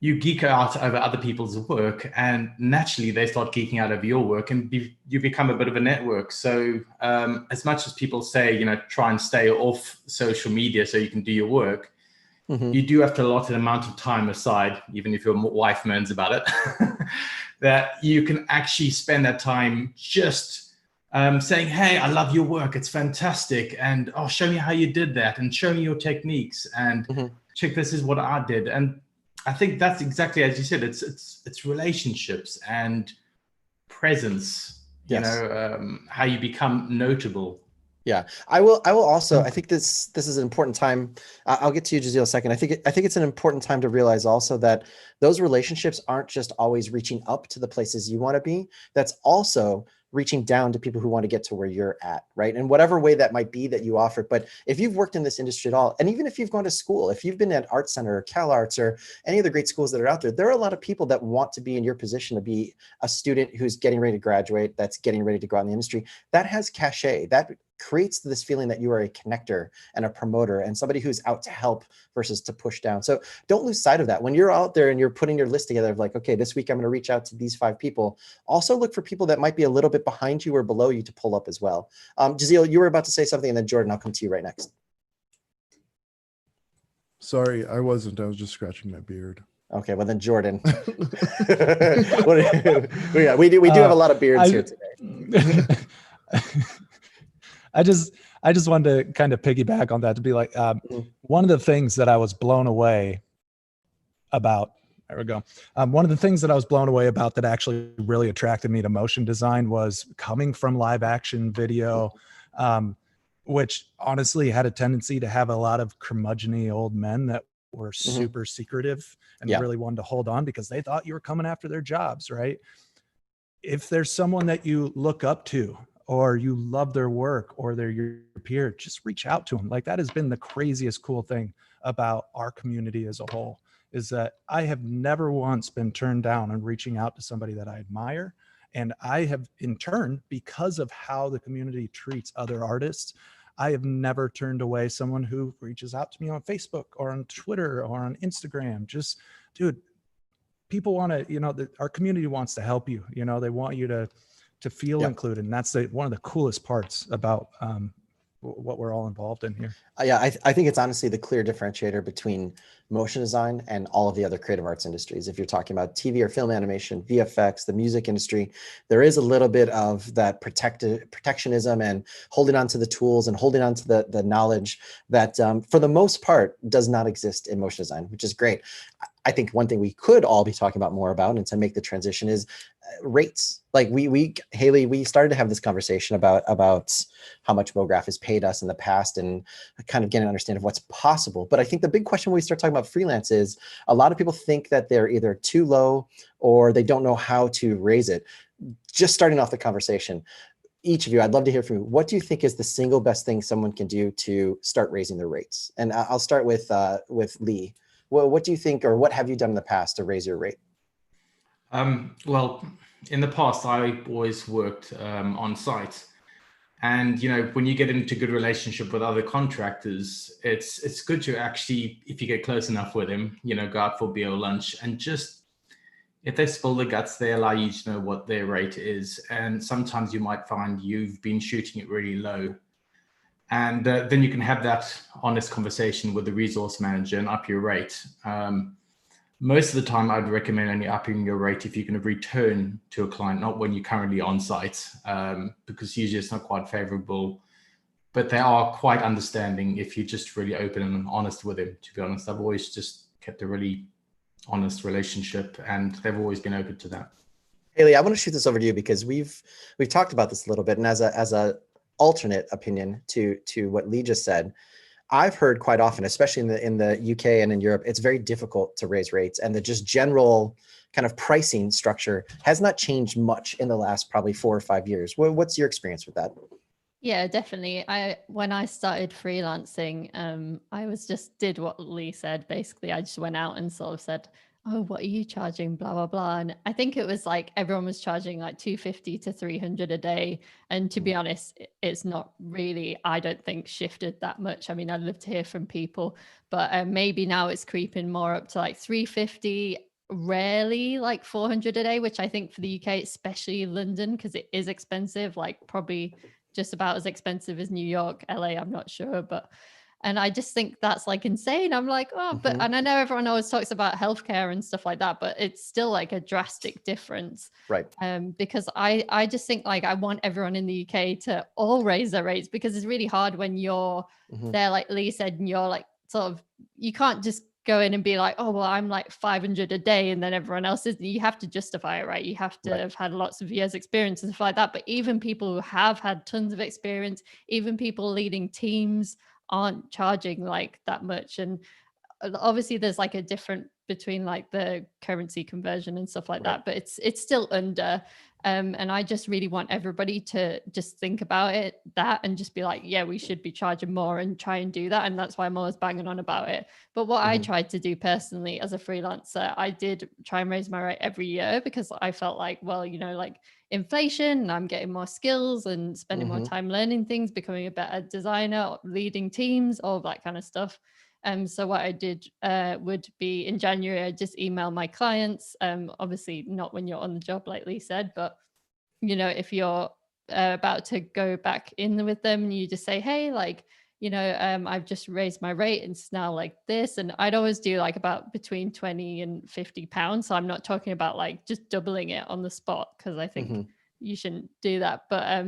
you geek out over other people's work, and naturally they start geeking out over your work, and you become a bit of a network. So as much as people say, you know, try and stay off social media so you can do your work, you do have to allot an amount of time aside, even if your wife moans about it, that you can actually spend that time just saying, hey, I love your work. It's fantastic. And oh, show me how you did that, and show me your techniques, and check, this is what I did. And I think that's exactly as you said. It's relationships and presence. You know, how you become notable. Yeah, I will also, I think this is an important time. I'll get to you, Giselle, in a second. I think it's an important time to realize also that those relationships aren't just always reaching up to the places you want to be. That's also reaching down to people who want to get to where you're at, right? And whatever way that might be that you offer. But if you've worked in this industry at all, and even if you've gone to school, if you've been at Art Center or CalArts or any of the great schools that are out there, there are a lot of people that want to be in your position, to be a student who's getting ready to graduate, that's getting ready to go out in the industry. That has cachet. That creates this feeling that you are a connector and a promoter and somebody who's out to help versus to push down. So don't lose sight of that. When you're out there and you're putting your list together of like, okay, this week I'm going to reach out to these 5 people. Also look for people that might be a little bit behind you or below you to pull up as well. Giselle, you were about to say something, and then Jordan, I'll come to you right next. Sorry, I wasn't. I was just scratching my beard. Okay, well then Jordan. Yeah, we do have a lot of beards here today. I just wanted to kind of piggyback on that, to be like, one of the things that I was blown away about, there we go. One of the things that I was blown away about that actually really attracted me to motion design was coming from live action video, which honestly had a tendency to have a lot of curmudgeon-y old men that were super secretive and really wanted to hold on because they thought you were coming after their jobs, right? If there's someone that you look up to, or you love their work, or they're your peer, just reach out to them. Like, that has been the craziest cool thing about our community as a whole, is that I have never once been turned down on reaching out to somebody that I admire. And I have, in turn, because of how the community treats other artists, I have never turned away someone who reaches out to me on Facebook or on Twitter or on Instagram. Just, dude, people want to, you know, our community wants to help you. You know, they want you to feel included. And that's one of the coolest parts about what we're all involved in here. Yeah, I think it's honestly the clear differentiator between motion design and all of the other creative arts industries. If you're talking about TV or film animation, VFX, the music industry, there is a little bit of that protectionism and holding on to the tools and holding on to the knowledge that for the most part does not exist in motion design, which is great. I think one thing we could all be talking about more about, and to make the transition, is rates. Like Haley, we started to have this conversation about how much MoGraph has paid us in the past and kind of getting an understanding of what's possible. But I think the big question when we start talking about freelance is a lot of people think that they're either too low or they don't know how to raise it. Just starting off the conversation, each of you, I'd love to hear from you. What do you think is the single best thing someone can do to start raising their rates? And I'll start with Lee. Well, what do you think, or what have you done in the past to raise your rate? Well, in the past, I always worked on site. And, you know, when you get into good relationship with other contractors, it's good to actually, if you get close enough with them, you know, go out for beer or lunch, and just, if they spill the guts, they allow you to know what their rate is. And sometimes you might find you've been shooting it really low. And then you can have that honest conversation with the resource manager and up your rate. Most of the time, I'd recommend only upping your rate if you can return to a client, not when you're currently on site, because usually it's not quite favorable. But they are quite understanding if you're just really open and honest with them, to be honest. I've always just kept a really honest relationship, and they've always been open to that. Haley, I want to shoot this over to you because we've talked about this a little bit, and as a alternate opinion to what Lee just said, I've heard quite often, especially in the UK and in Europe, it's very difficult to raise rates, and the just general kind of pricing structure has not changed much in the last probably 4 or 5 years. What's your experience with that? Yeah, definitely. When I started freelancing, I did what Lee said. Basically, I just went out and sort of said, "Oh, what are you charging?" Blah blah blah. And I think it was like everyone was charging like 250 to 300 a day. And to be honest, it's not really, I don't think, shifted that much. I mean, I'd love to hear from people, but maybe now it's creeping more up to like 350. Rarely like 400 a day, which I think for the UK, especially London, because it is expensive, like probably just about as expensive as New York, LA, I'm not sure, and I just think that's like insane. I'm like, oh, but, and I know everyone always talks about healthcare and stuff like that, but it's still like a drastic difference. Right. Because I just think like I want everyone in the UK to all raise their rates, because it's really hard when you're there, like Lee said, and you're like sort of, you can't just go in and be like, oh, well, I'm like 500 a day and then everyone else is. You have to justify it, right? You have to have had lots of years experience and stuff like that. But even people who have had tons of experience, even people leading teams aren't charging like that much. And obviously there's like a different between like the currency conversion and stuff like that, but it's still under. And I just really want everybody to just think about that and just be like, yeah, we should be charging more, and try and do that. And that's why I'm always banging on about it. But what I tried to do personally as a freelancer, I did try and raise my rate every year, because I felt like, well, like inflation, and I'm getting more skills and spending more time learning things, becoming a better designer, leading teams, all that kind of stuff. So what I did would be in January, I just email my clients, obviously not when you're on the job, like Lee said, but if you're about to go back in with them, and you just say, hey, like, I've just raised my rate and it's now like this. And I'd always do like about between 20 and 50 pounds. So I'm not talking about like just doubling it on the spot, because I think you shouldn't do that. But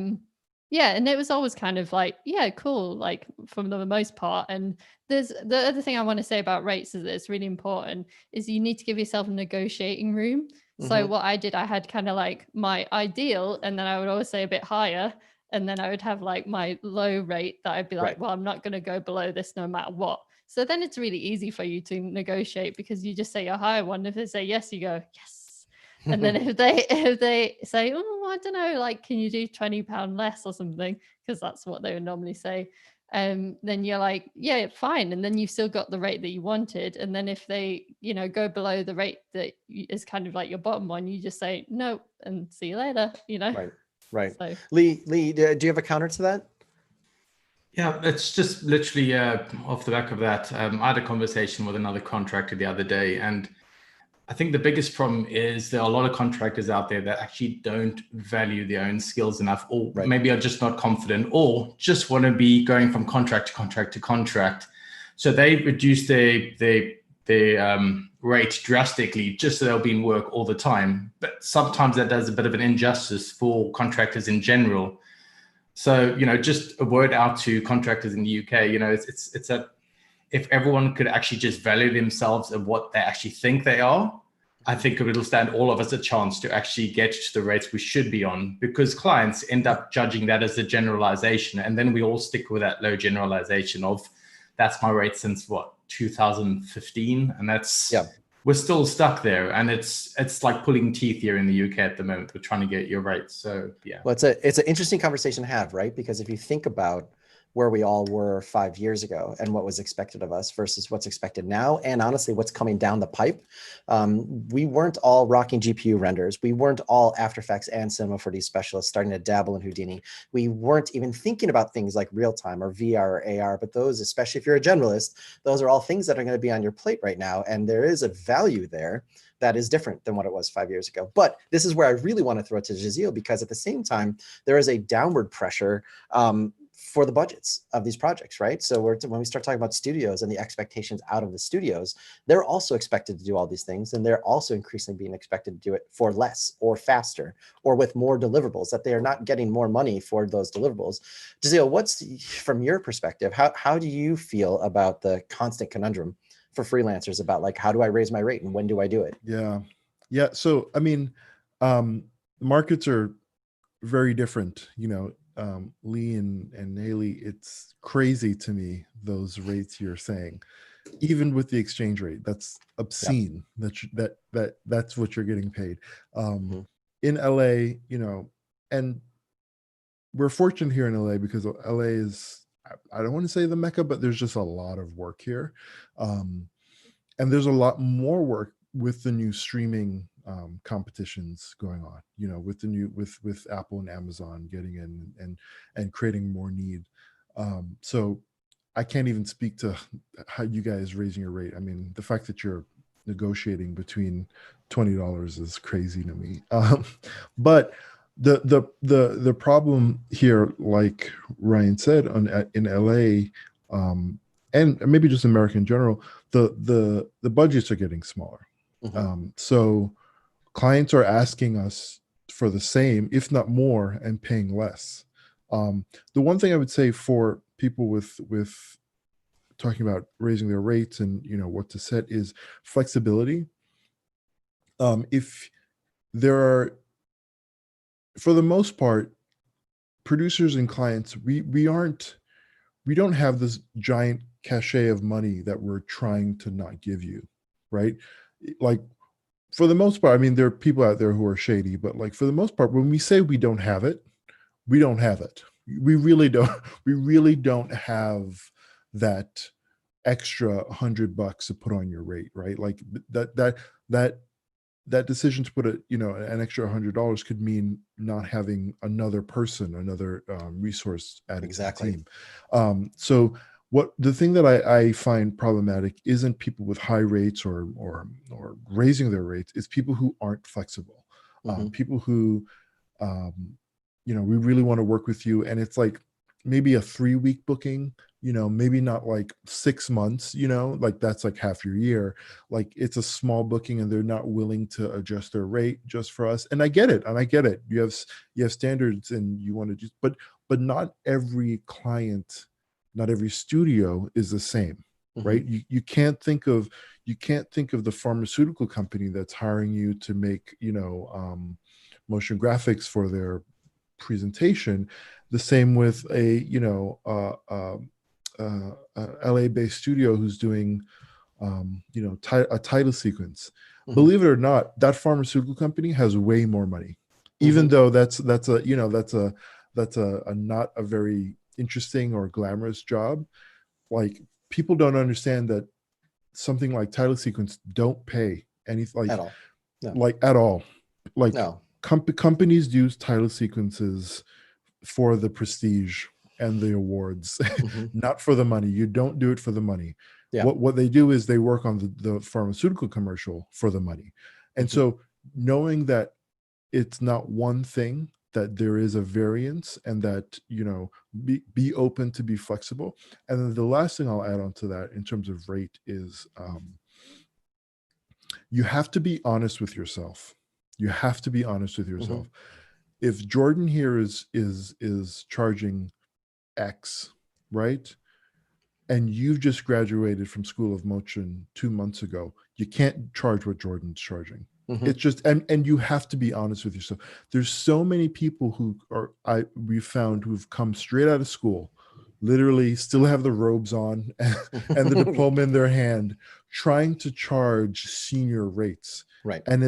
yeah, and it was always kind of like, yeah, cool, like from the most part. And there's the other thing I want to say about rates is that it's really important is you need to give yourself a negotiating room. So what I did, I had kind of like my ideal, and then I would always say a bit higher. And then I would have like my low rate that I'd be like, well, I'm not going to go below this no matter what. So then it's really easy for you to negotiate, because you just say a higher one. If they say yes, you go, yes. And then if they say, oh, I don't know, like, can you do £20 less or something? Because that's what they would normally say. Then you're like, yeah, fine. And then you've still got the rate that you wanted. And then if they, go below the rate that is kind of like your bottom one, you just say no and see you later, Right. So. Lee, do you have a counter to that? Yeah, it's just literally off the back of that. I had a conversation with another contractor the other day, and I think the biggest problem is there are a lot of contractors out there that actually don't value their own skills enough, or maybe are just not confident, or just want to be going from contract to contract to contract. So they reduce their rate drastically just so they'll be in work all the time. But sometimes that does a bit of an injustice for contractors in general. So, just a word out to contractors in the UK, it's that if everyone could actually just value themselves and what they actually think they are, I think it'll stand all of us a chance to actually get to the rates we should be on, because clients end up judging that as a generalization. And then we all stick with that low generalization of that's my rate since 2015. And we're still stuck there. And it's like pulling teeth here in the UK at the moment. We're trying to get your rates. So yeah. Well, it's an interesting conversation to have, right? Because if you think about where we all were 5 years ago and what was expected of us versus what's expected now, and honestly, what's coming down the pipe, we weren't all rocking GPU renders. We weren't all After Effects and Cinema 4D specialists starting to dabble in Houdini. We weren't even thinking about things like real-time or VR or AR, but those, especially if you're a generalist, those are all things that are going to be on your plate right now. And there is a value there that is different than what it was 5 years ago. But this is where I really want to throw it to Giselle, because at the same time, there is a downward pressure for the budgets of these projects, right? So when we start talking about studios and the expectations out of the studios, they're also expected to do all these things, and they're also increasingly being expected to do it for less or faster or with more deliverables, that they are not getting more money for those deliverables. Giselle, what's, from your perspective, how do you feel about the constant conundrum for freelancers about like, how do I raise my rate and when do I do it? Yeah. So, I mean, markets are very different, Lee and Haley, it's crazy to me, those rates you're saying. even with the exchange rate. That's obscene. That's what you're getting paid. In LA, you know, and we're fortunate here in LA because LA is, I don't want to say the Mecca, but there's just a lot of work here. And there's a lot more work with the new streaming competitions going on, you know, with the new, with Apple and Amazon getting in and creating more need. So I can't even speak to how you guys raising your rate. I mean, the fact that you're negotiating between $20 is crazy to me. But the problem here, like Ryan said, in LA, and maybe just America in general, the budgets are getting smaller. So clients are asking us for the same, if not more, and paying less. The one thing I would say for people with talking about raising their rates and, you know, what to set is flexibility. If there are, for the most part, producers and clients, we don't have this giant cachet of money that we're trying to not give you, right? Like, for the most part, I mean, there are people out there who are shady, but like, for the most part, when we say we don't have it, we don't have it. We really don't have that extra $100 to put on your rate, right? Like that decision to put an extra $100 could mean not having another person, another resource added to the team. So the thing that I find problematic isn't people with high rates or raising their rates. It's people who aren't flexible, people who, you know, we really want to work with you, and it's like maybe a 3-week booking, you know, maybe not like 6 months, you know, like that's like half your year. Like, it's a small booking and they're not willing to adjust their rate just for us. And I get it. You have standards and you want to just, but not every client, not every studio is the same, right? You can't think of the pharmaceutical company that's hiring you to make, you know, motion graphics for their presentation the same with a, you know, LA-based studio who's doing, you know, a title sequence. Believe it or not, that pharmaceutical company has way more money, even though that's a, you know, that's a not a very interesting or glamorous job. Like, people don't understand that something like title sequence don't pay anything, like at all. No. Like at all. Like, no. Companies use title sequences for the prestige and the awards, not for the money. You don't do it for the money. Yeah. What they do is they work on the pharmaceutical commercial for the money. And so knowing that it's not one thing, that there is a variance, and that, you know, be open to be flexible. And then the last thing I'll add on to that in terms of rate is you have to be honest with yourself. You have to be honest with yourself. If Jordan here is charging X, right? And you've just graduated from School of Motion 2 months ago, you can't charge what Jordan's charging. It's just, and you have to be honest with yourself. There's so many people who we found who've come straight out of school, literally still have the robes on and the diploma in their hand, trying to charge senior rates. Right. And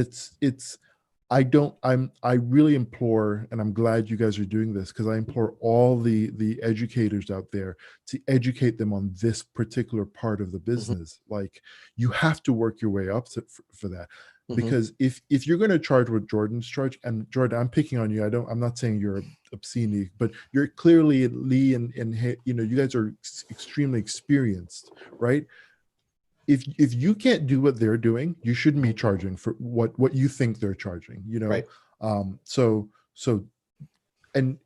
I really implore, and I'm glad you guys are doing this, because I implore all the educators out there to educate them on this particular part of the business. Like, you have to work your way up for that. Because if you're going to charge what Jordan's charge, and Jordan, I'm picking on you. I'm not saying you're obscene, but you're clearly, Lee and you know, you guys are extremely experienced, right? If you can't do what they're doing, you shouldn't be charging for what you think they're charging, you know? Right. So and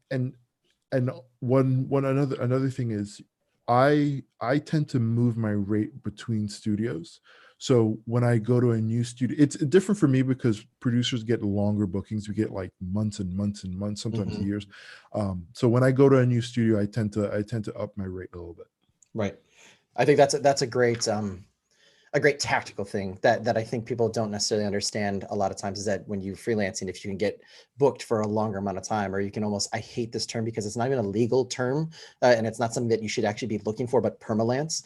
another thing is, I tend to move my rate between studios. So when I go to a new studio, it's different for me because producers get longer bookings. We get like months and months and months, sometimes years. So when I go to a new studio, I tend to up my rate a little bit. Right. I think that's a great tactical thing that I think people don't necessarily understand a lot of times, is that when you're freelancing, if you can get booked for a longer amount of time, or you can almost, I hate this term because it's not even a legal term, and it's not something that you should actually be looking for, but permalance.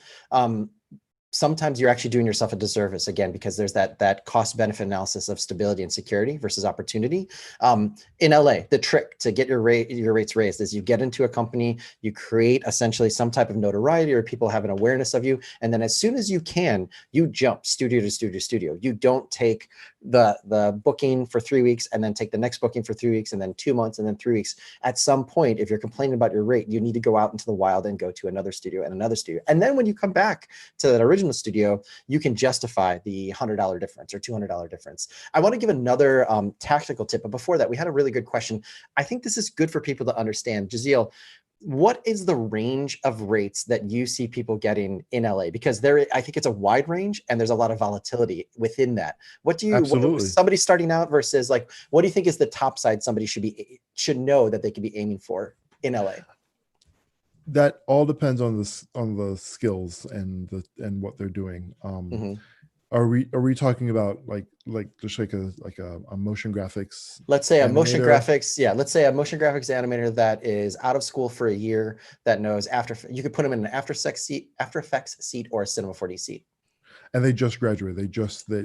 sometimes you're actually doing yourself a disservice, again, because there's that cost benefit analysis of stability and security versus opportunity. In LA, the trick to get your rates raised is you get into a company, you create essentially some type of notoriety or people have an awareness of you. And then as soon as you can, you jump studio to studio to studio. You don't take the booking for 3 weeks and then take the next booking for 3 weeks and then 2 months and then 3 weeks. At some point, if you're complaining about your rate, you need to go out into the wild and go to another studio and another studio. And then when you come back to that original studio, you can justify the $100 difference or $200 difference. I want to give another tactical tip, but before that, we had a really good question. I think this is good for people to understand. Giselle, what is the range of rates that you see people getting in LA? Because I think it's a wide range and there's a lot of volatility within that. What somebody starting out versus like, what do you think is the top side somebody should know that they could be aiming for in LA? That all depends on the skills and what they're doing. Are we talking about like just like a motion graphics? Let's say a animator? motion graphics, yeah. Let's say a motion graphics animator that is out of school for a year that knows you could put them in an After Effects seat or a Cinema 4D seat. And they just graduated.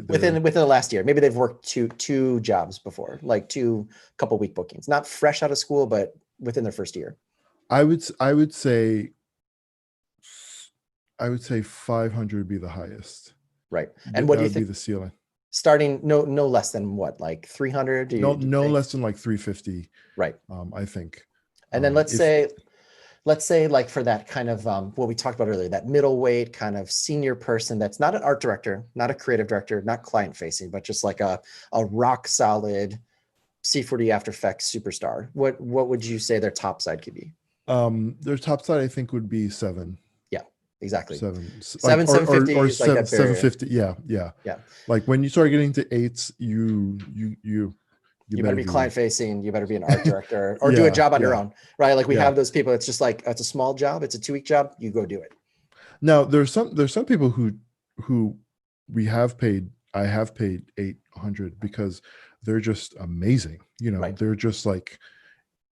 Within the last year. Maybe they've worked two jobs before, like two couple week bookings. Not fresh out of school, but within their first year. I would say 500 would be the highest. Right. And what do you think? That would be the ceiling. Starting no less than what, like 300? No less than like 350. Right. I think. And then let's say like for that kind of what we talked about earlier, that middleweight kind of senior person that's not an art director, not a creative director, not client facing, but just like a rock solid C4D After Effects superstar. What would you say their top side could be? Their top side, I think, would be 7. Yeah, exactly. 750 or like 750. Yeah. Like when you start getting to 8s, you better be client facing. You better be an art director or do a job on your own, right? Like we have those people. It's just like it's a small job. It's a 2-week job. You go do it. Now there's some people who I have paid 800 because they're just amazing. Right. They're just like.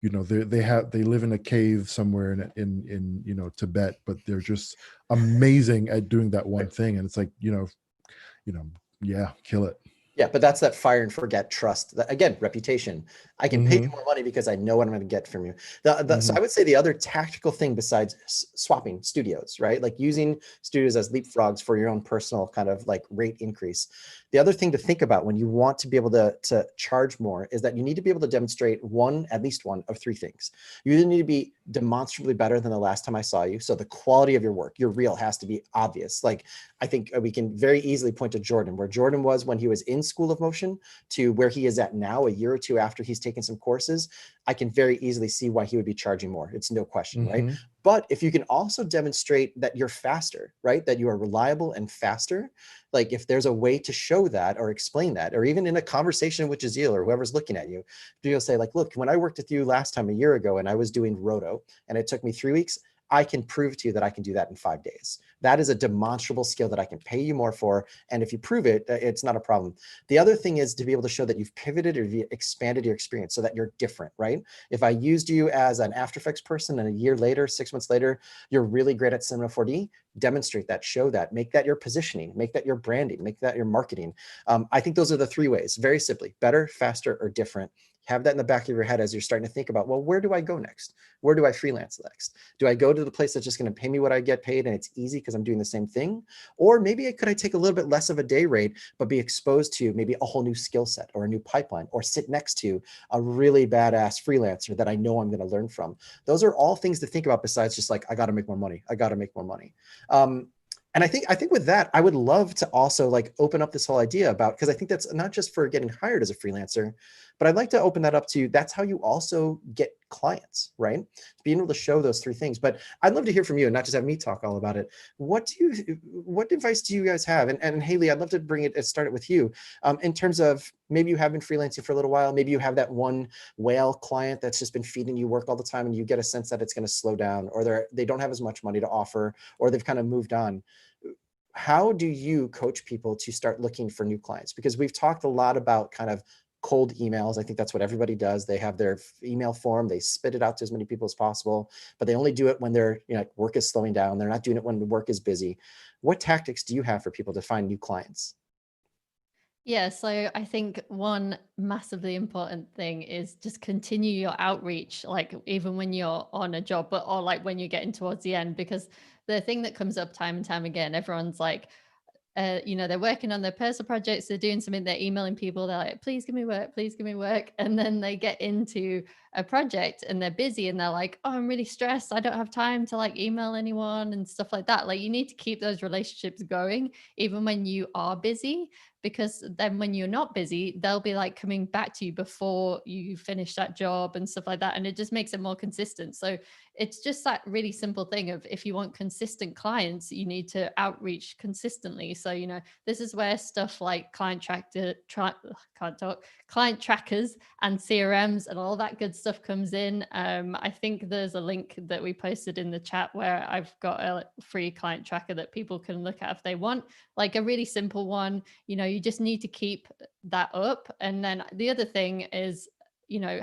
They live in a cave somewhere in Tibet, but they're just amazing at doing that one thing. And it's like, kill it. Yeah, but that's that fire and forget trust. Again, reputation. I can pay you more money because I know what I'm going to get from you. So I would say the other tactical thing besides swapping studios, right? Like using studios as leapfrogs for your own personal kind of like rate increase. The other thing to think about when you want to be able to charge more is that you need to be able to demonstrate at least one of 3 things. You either need to be demonstrably better than the last time I saw you. So the quality of your work, your reel has to be obvious. Like I think we can very easily point to Jordan, where Jordan was when he was in School of Motion to where he is at now, a year or 2 after he's taken some courses. I can very easily see why he would be charging more. It's no question, right? But if you can also demonstrate that you're faster, right? That you are reliable and faster, like if there's a way to show that or explain that, or even in a conversation with Giselle or whoever's looking at you, you'll say like, look, when I worked with you last time a year ago and I was doing roto and it took me 3 weeks, I can prove to you that I can do that in 5 days. That is a demonstrable skill that I can pay you more for. And if you prove it, it's not a problem. The other thing is to be able to show that you've pivoted or you've expanded your experience so that you're different, right? If I used you as an After Effects person and a year later, 6 months later, you're really great at Cinema 4D, demonstrate that, show that, make that your positioning, make that your branding, make that your marketing. I think those are the 3 ways, very simply: better, faster, or different. Have that in the back of your head as you're starting to think about, well, where do I go next? Where do I freelance next? Do I go to the place that's just going to pay me what I get paid and it's easy because I'm doing the same thing? Or maybe could I take a little bit less of a day rate, but be exposed to maybe a whole new skill set or a new pipeline, or sit next to a really badass freelancer that I know I'm going to learn from? Those are all things to think about besides just like, I got to make more money. I got to make more money. And I think with that, I would love to also like open up this whole idea about, because I think that's not just for getting hired as a freelancer, but I'd like to open that up to, that's how you also get clients, right? Being able to show those 3 things. But I'd love to hear from you and not just have me talk all about it. What advice do you guys have? And Haley, I'd love to start it with you in terms of maybe you have been freelancing for a little while. Maybe you have that one whale client that's just been feeding you work all the time and you get a sense that it's going to slow down, or they don't have as much money to offer, or they've kind of moved on. How do you coach people to start looking for new clients? Because we've talked a lot about kind of cold emails. I think that's what everybody does. They have their email form, they spit it out to as many people as possible, but they only do it when their work is slowing down. They're not doing it when the work is busy. What tactics do you have for people to find new clients? Yeah, so I think one massively important thing is just continue your outreach, like even when you're on a job, but or like when you're getting towards the end, because the thing that comes up time and time again, everyone's like, they're working on their personal projects, they're doing something, they're emailing people, they're like, please give me work, please give me work. And then they get into a project and they're busy and they're like, oh, I'm really stressed, I don't have time to like email anyone and stuff like that. Like, you need to keep those relationships going even when you are busy, because then when you're not busy, they'll be like coming back to you before you finish that job and stuff like that. And it just makes it more consistent. So it's just that really simple thing of, if you want consistent clients, you need to outreach consistently. So, this is where stuff like client trackers and CRMs and all that good stuff comes in. I think there's a link that we posted in the chat where I've got a free client tracker that people can look at if they want, like a really simple one. You just need to keep that up. And then the other thing is,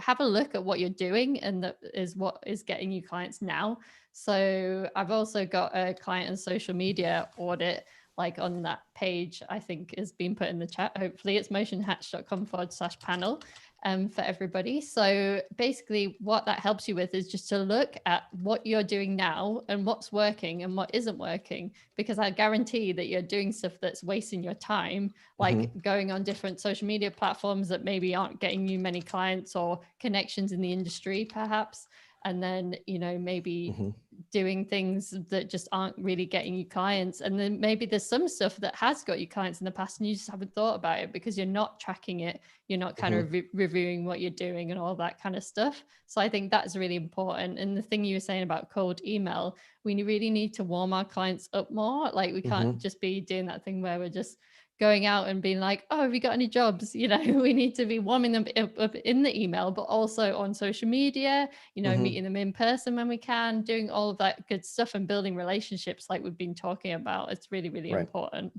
have a look at what you're doing, and that is what is getting you clients now. So I've also got a client and social media audit, like on that page, I think is being put in the chat. Hopefully it's motionhatch.com/panel for everybody. So basically what that helps you with is just to look at what you're doing now and what's working and what isn't working, because I guarantee that you're doing stuff that's wasting your time, like going on different social media platforms that maybe aren't getting you many clients or connections in the industry perhaps. And then, maybe doing things that just aren't really getting you clients. And then maybe there's some stuff that has got you clients in the past and you just haven't thought about it because you're not tracking it. You're not kind of reviewing what you're doing and all that kind of stuff. So I think that's really important. And the thing you were saying about cold email, we really need to warm our clients up more. Like, we can't just be doing that thing where we're just going out and being like, oh, have you got any jobs? We need to be warming them up in the email, but also on social media, meeting them in person when we can, doing all of that good stuff and building relationships like we've been talking about. It's really, really important.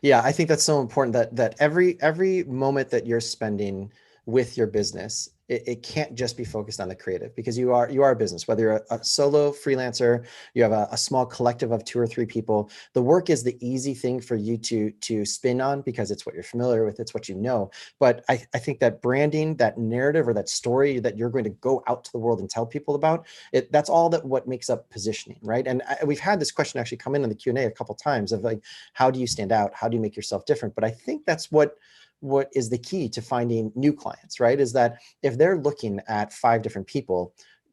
Yeah, I think that's so important, that every moment that you're spending with your business, it can't just be focused on the creative, because you are a business, whether you're a solo freelancer, you have a small collective of 2 or 3 people. The work is the easy thing for you to spin on because it's what you're familiar with, it's what you know. But I think that branding, that narrative, or that story that you're going to go out to the world and tell people about it, that's all what makes up positioning, right? And we've had this question actually come in the Q&A a couple of times of like, how do you stand out? How do you make yourself different? But I think that's what is the key to finding new clients, right? Is that if they're looking at 5 different people,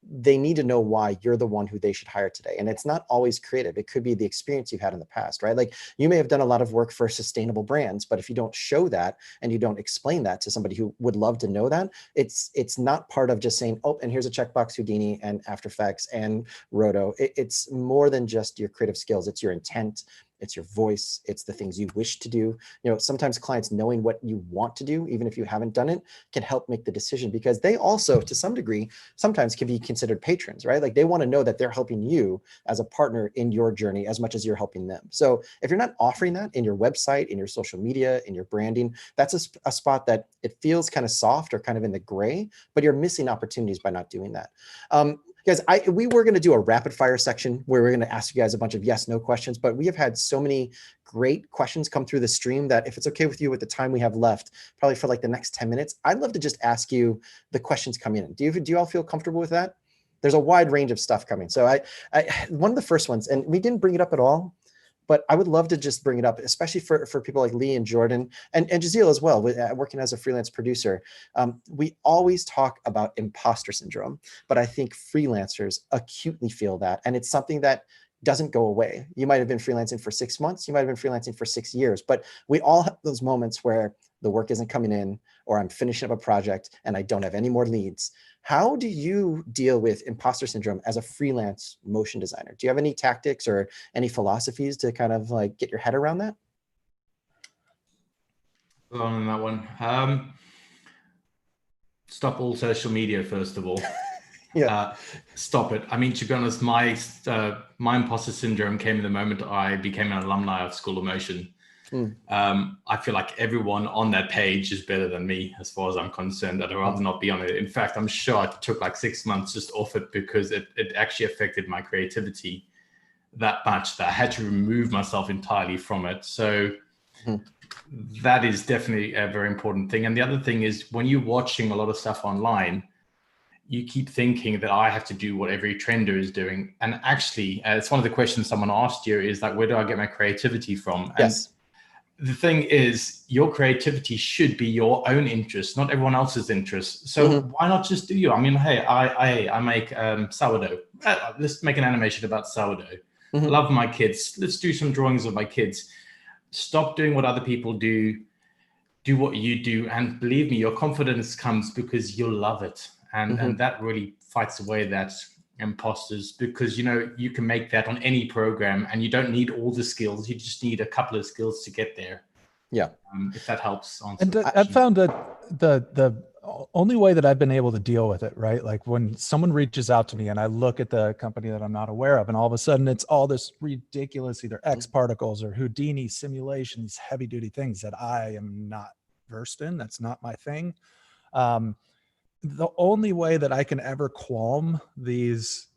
they need to know why you're the one who they should hire today. And it's not always creative. It could be the experience you've had in the past, right? Like, you may have done a lot of work for sustainable brands, but if you don't show that and you don't explain that to somebody who would love to know that, it's not part of just saying, oh, and here's a checkbox Houdini and After Effects and Roto. It's more than just your creative skills. It's your intent. It's your voice. It's the things you wish to do. Sometimes clients knowing what you want to do, even if you haven't done it, can help make the decision, because they also, to some degree, sometimes can be considered patrons, right? Like, they want to know that they're helping you as a partner in your journey as much as you're helping them. So if you're not offering that in your website, in your social media, in your branding, that's a spot that it feels kind of soft or kind of in the gray, but you're missing opportunities by not doing that. Guys, we were going to do a rapid fire section where we're going to ask you guys a bunch of yes, no questions, but we have had so many great questions come through the stream that if it's okay with you, with the time we have left, probably for like the next 10 minutes, I'd love to just ask you the questions coming in. Do you all feel comfortable with that? There's a wide range of stuff coming. So one of the first ones, and we didn't bring it up at all, but I would love to just bring it up, especially for people like Lee and Jordan and Giselle as well, working as a freelance producer. We always talk about imposter syndrome, but I think freelancers acutely feel that. And it's something that doesn't go away. You might have been freelancing for 6 months, you might have been freelancing for 6 years, but we all have those moments where the work isn't coming in, or I'm finishing up a project and I don't have any more leads. How do you deal with imposter syndrome as a freelance motion designer? Do you have any tactics or any philosophies to kind of like get your head around that? On that one, stop all social media, first of all. Yeah. Stop it. I mean, to be honest, my imposter syndrome came in the moment I became an alumni of School of Motion. I feel like everyone on that page is better than me as far as I'm concerned. I'd rather not be on it. In fact, I'm sure I took like 6 months just off it because it actually affected my creativity that much that I had to remove myself entirely from it. So that is definitely a very important thing. And the other thing is, when you're watching a lot of stuff online, you keep thinking that I have to do what every trender is doing. And actually, it's one of the questions someone asked you is like, where do I get my creativity from? And Yes. the thing is, your creativity should be your own interest, not everyone else's interest. So why not just do you? I mean, hey, I make sourdough. Let's make an animation about sourdough. I love my kids. Let's do some drawings of my kids. Stop doing what other people do. Do what you do. And believe me, your confidence comes because you'll love it. And that really fights away that imposters, because, you know, you can make that on any program and you don't need all the skills. You just need a couple of skills to get there. Yeah. If that helps answer And the I've question. found that the only way that I've been able to deal with it, right? Like when someone reaches out to me and I look at the company that I'm not aware of, and all of a sudden it's all this ridiculous, either X particles or Houdini simulation, these heavy duty things that I am not versed in. That's not my thing. The only way that I can ever qualm these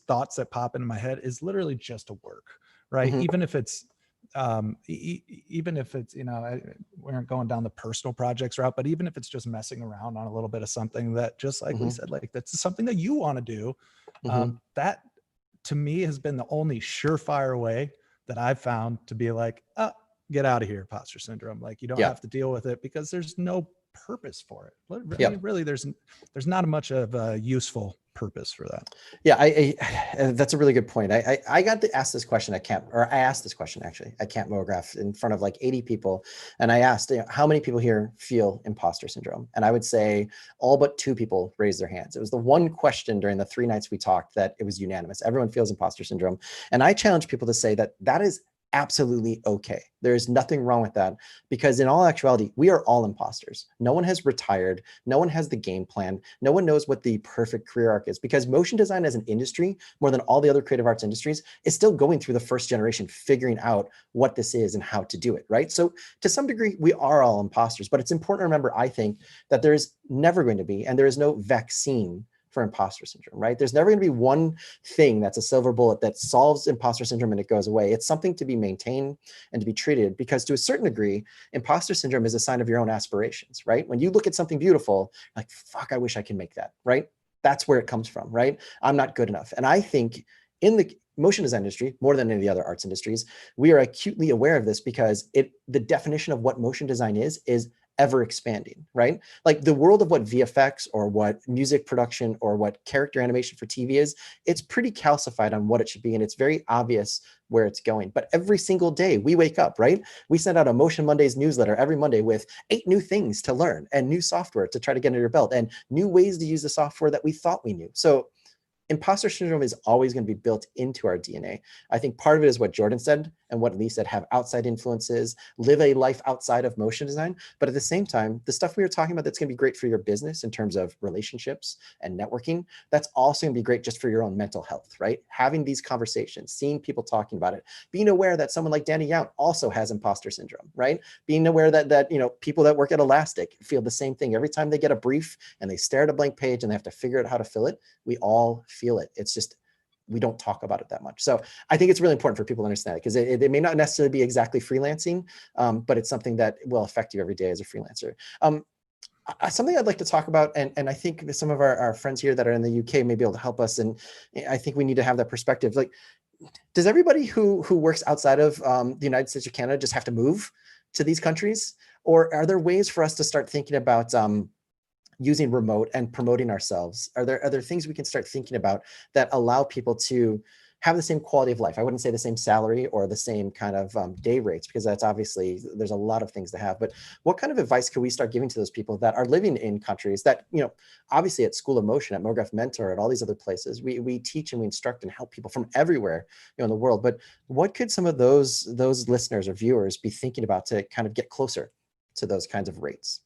thoughts that pop into my head is literally just to work, right? Even if it's even if it's, you know, we aren't going down the personal projects route, but even if it's just messing around on a little bit of something that, just like we said, like that's something that you want to do, that to me has been the only surefire way that I've found to be like, oh, get out of here, imposter syndrome. Like you don't have to deal with it because there's no purpose for it. I mean, really, there's not much of a useful purpose for that. Yeah, I that's a really good point. I got to ask this question at camp, or I asked this question actually at Camp Mograph in front of like 80 people, and I asked, you know, how many people here feel imposter syndrome? And I would say all but 2 people raised their hands. It was the one question during the 3 nights we talked that it was unanimous. Everyone feels imposter syndrome, and I challenge people to say that that is absolutely okay. There is nothing wrong with that, because in all actuality, we are all imposters. No one has retired. No one has the game plan. No one knows what the perfect career arc is, because motion design as an industry, more than all the other creative arts industries, is still going through the first generation, figuring out what this is and how to do it, right? So to some degree, we are all imposters, but it's important to remember, I think, that there's never going to be, and there is no vaccine for imposter syndrome, right? There's never going to be one thing that's a silver bullet that solves imposter syndrome and it goes away. It's something to be maintained and to be treated, because to a certain degree, imposter syndrome is a sign of your own aspirations, right? When you look at something beautiful, like, fuck, I wish I can make that, right? That's where it comes from, right? I'm not good enough. And I think in the motion design industry, more than any of the other arts industries, we are acutely aware of this, because the definition of what motion design is ever expanding, right? Like the world of what VFX or what music production or what character animation for TV is, it's pretty calcified on what it should be. And it's very obvious where it's going. But every single day we wake up, right? We send out a Motion Mondays newsletter every Monday with 8 new things to learn and new software to try to get under your belt and new ways to use the software that we thought we knew. So imposter syndrome is always going to be built into our DNA. I think part of it is what Jordan said and what Lee said, have outside influences, live a life outside of motion design. But at the same time, the stuff we were talking about that's going to be great for your business in terms of relationships and networking, that's also going to be great just for your own mental health, right? Having these conversations, seeing people talking about it, being aware that someone like Danny Yount also has imposter syndrome, right? Being aware that you know, people that work at Elastic feel the same thing. Every time they get a brief and they stare at a blank page and they have to figure out how to fill it, we all feel it. It's just, we don't talk about it that much. So I think it's really important for people to understand it, because it may not necessarily be exactly freelancing, but it's something that will affect you every day as a freelancer. Something I'd like to talk about, and I think some of our friends here that are in the UK may be able to help us, and I think we need to have that perspective. Like, does everybody who works outside of the United States or Canada just have to move to these countries? Or are there ways for us to start thinking about using remote and promoting ourselves? Are there things we can start thinking about that allow people to have the same quality of life? I wouldn't say the same salary or the same kind of day rates, because that's obviously, there's a lot of things to have, but what kind of advice could we start giving to those people that are living in countries that, you know, obviously at School of Motion, at MoGraph Mentor, at all these other places, we teach and we instruct and help people from everywhere, you know, in the world. But what could some of those listeners or viewers be thinking about to kind of get closer to those kinds of rates?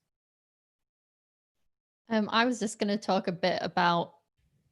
I was just going to talk a bit about,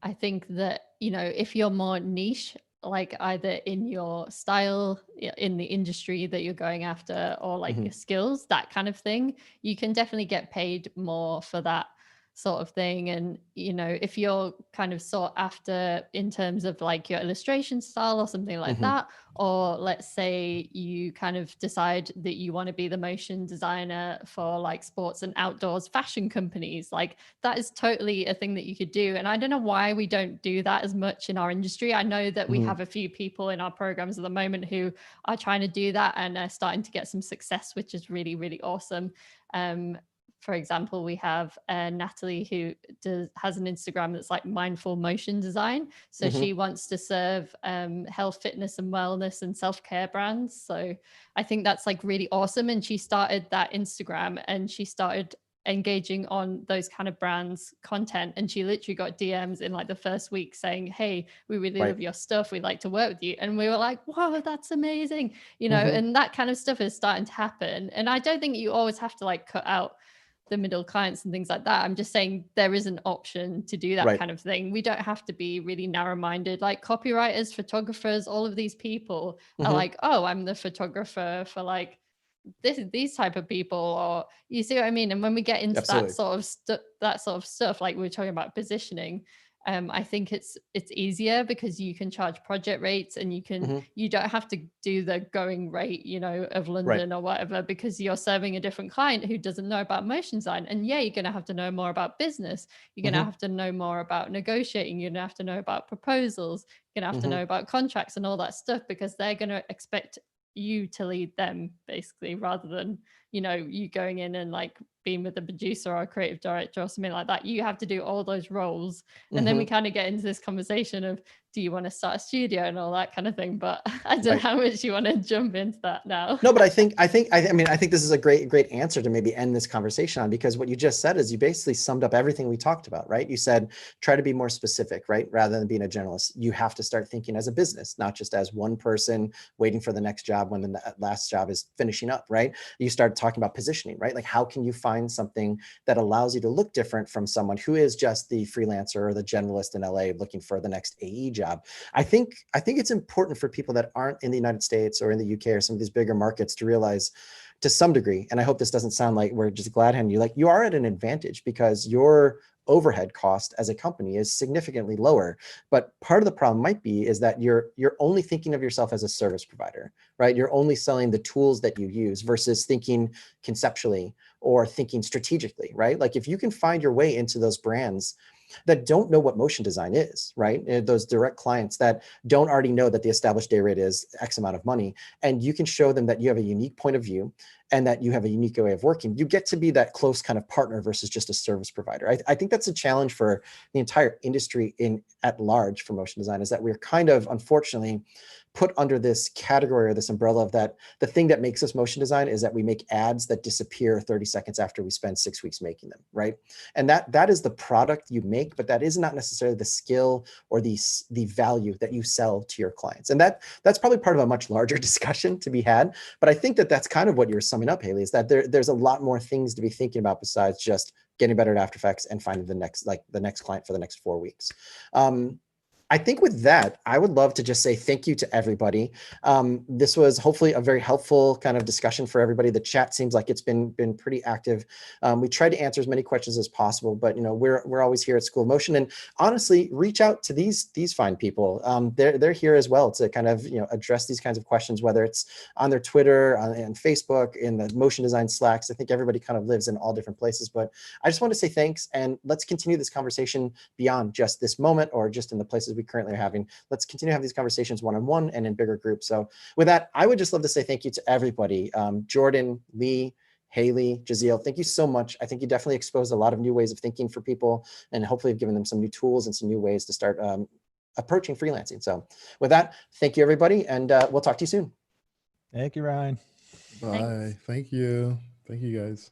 I think that, you know, if you're more niche, like either in your style, in the industry that you're going after, or like your skills, that kind of thing, you can definitely get paid more for that sort of thing. And, you know, if you're kind of sought after in terms of like your illustration style or something like that, or let's say you kind of decide that you want to be the motion designer for like sports and outdoors fashion companies, like that is totally a thing that you could do. And I don't know why we don't do that as much in our industry. I know that we have a few people in our programs at the moment who are trying to do that and are starting to get some success, which is really, really awesome. For example, we have Natalie who has an Instagram that's like mindful motion design. So she wants to serve health, fitness and wellness and self-care brands. So I think that's like really awesome. And she started that Instagram and she started engaging on those kind of brands content. And she literally got DMs in like the first week saying, hey, we really love your stuff. We'd like to work with you. And we were like, wow, that's amazing. You know, and that kind of stuff is starting to happen. And I don't think you always have to like cut out the middle clients and things like that. I'm just saying there is an option to do that kind of thing. We don't have to be really narrow-minded. Like copywriters, photographers, all of these people are like, oh, I'm the photographer for like these type of people, or you see what I mean? And when we get into that sort of stuff, like we were talking about positioning, I think it's easier because you can charge project rates and you don't have to do the going rate, you know, of London or whatever, because you're serving a different client who doesn't know about motion design. And yeah, you're going to have to know more about business. You're going to have to know more about negotiating. You're going to have to know about proposals. You're going to have to know about contracts and all that stuff, because they're going to expect you to lead them basically, rather than, you know, you going in and like being with the producer or a creative director or something like that. You have to do all those roles. And then we kind of get into this conversation of, do you want to start a studio and all that kind of thing? But I don't know how much you want to jump into that now. No, but I think this is a great answer to maybe end this conversation on, because what you just said is you basically summed up everything we talked about, right? You said, try to be more specific, right? Rather than being a generalist, you have to start thinking as a business, not just as one person waiting for the next job when the last job is finishing up, right? You start talking about positioning, right? Like, how can you find something that allows you to look different from someone who is just the freelancer or the generalist in LA looking for the next AE job? I think it's important for people that aren't in the United States or in the UK or some of these bigger markets to realize, to some degree, and I hope this doesn't sound like we're just glad handing you, like, you are at an advantage because your overhead cost as a company is significantly lower. But part of the problem might be is that you're only thinking of yourself as a service provider, right? You're only selling the tools that you use versus thinking conceptually or thinking strategically, right? Like, if you can find your way into those brands that don't know what motion design is, right? Those direct clients that don't already know that the established day rate is X amount of money, and you can show them that you have a unique point of view and that you have a unique way of working, you get to be that close kind of partner versus just a service provider. I think that's a challenge for the entire industry at large for motion design, is that we're kind of, unfortunately, put under this category or this umbrella of that the thing that makes us motion design is that we make ads that disappear 30 seconds after we spend 6 weeks making them, right? And that is the product you make, but that is not necessarily the skill or the value that you sell to your clients. And that's probably part of a much larger discussion to be had. But I think that's kind of what you're summing up, Haley, is that there's a lot more things to be thinking about besides just getting better at After Effects and finding the next client for the next 4 weeks. I think with that, I would love to just say thank you to everybody. This was hopefully a very helpful kind of discussion for everybody. The chat seems like it's been pretty active. We tried to answer as many questions as possible, but you know, we're always here at School of Motion, and honestly, reach out to these fine people. They're here as well to kind of, you know, address these kinds of questions, whether it's on their Twitter, on Facebook, in the motion design Slacks. I think everybody kind of lives in all different places, but I just want to say thanks, and let's continue this conversation beyond just this moment or just in the places we currently are having. Let's continue to have these conversations one-on-one and in bigger groups. So with that, I would just love to say thank you to everybody. Jordan, Lee, Haley, Giselle, thank you so much. I think you definitely exposed a lot of new ways of thinking for people, and hopefully have given them some new tools and some new ways to start approaching freelancing. So with that, thank you, everybody, and we'll talk to you soon. Thank you, Ryan. Bye. Thanks. Thank you. Thank you, guys.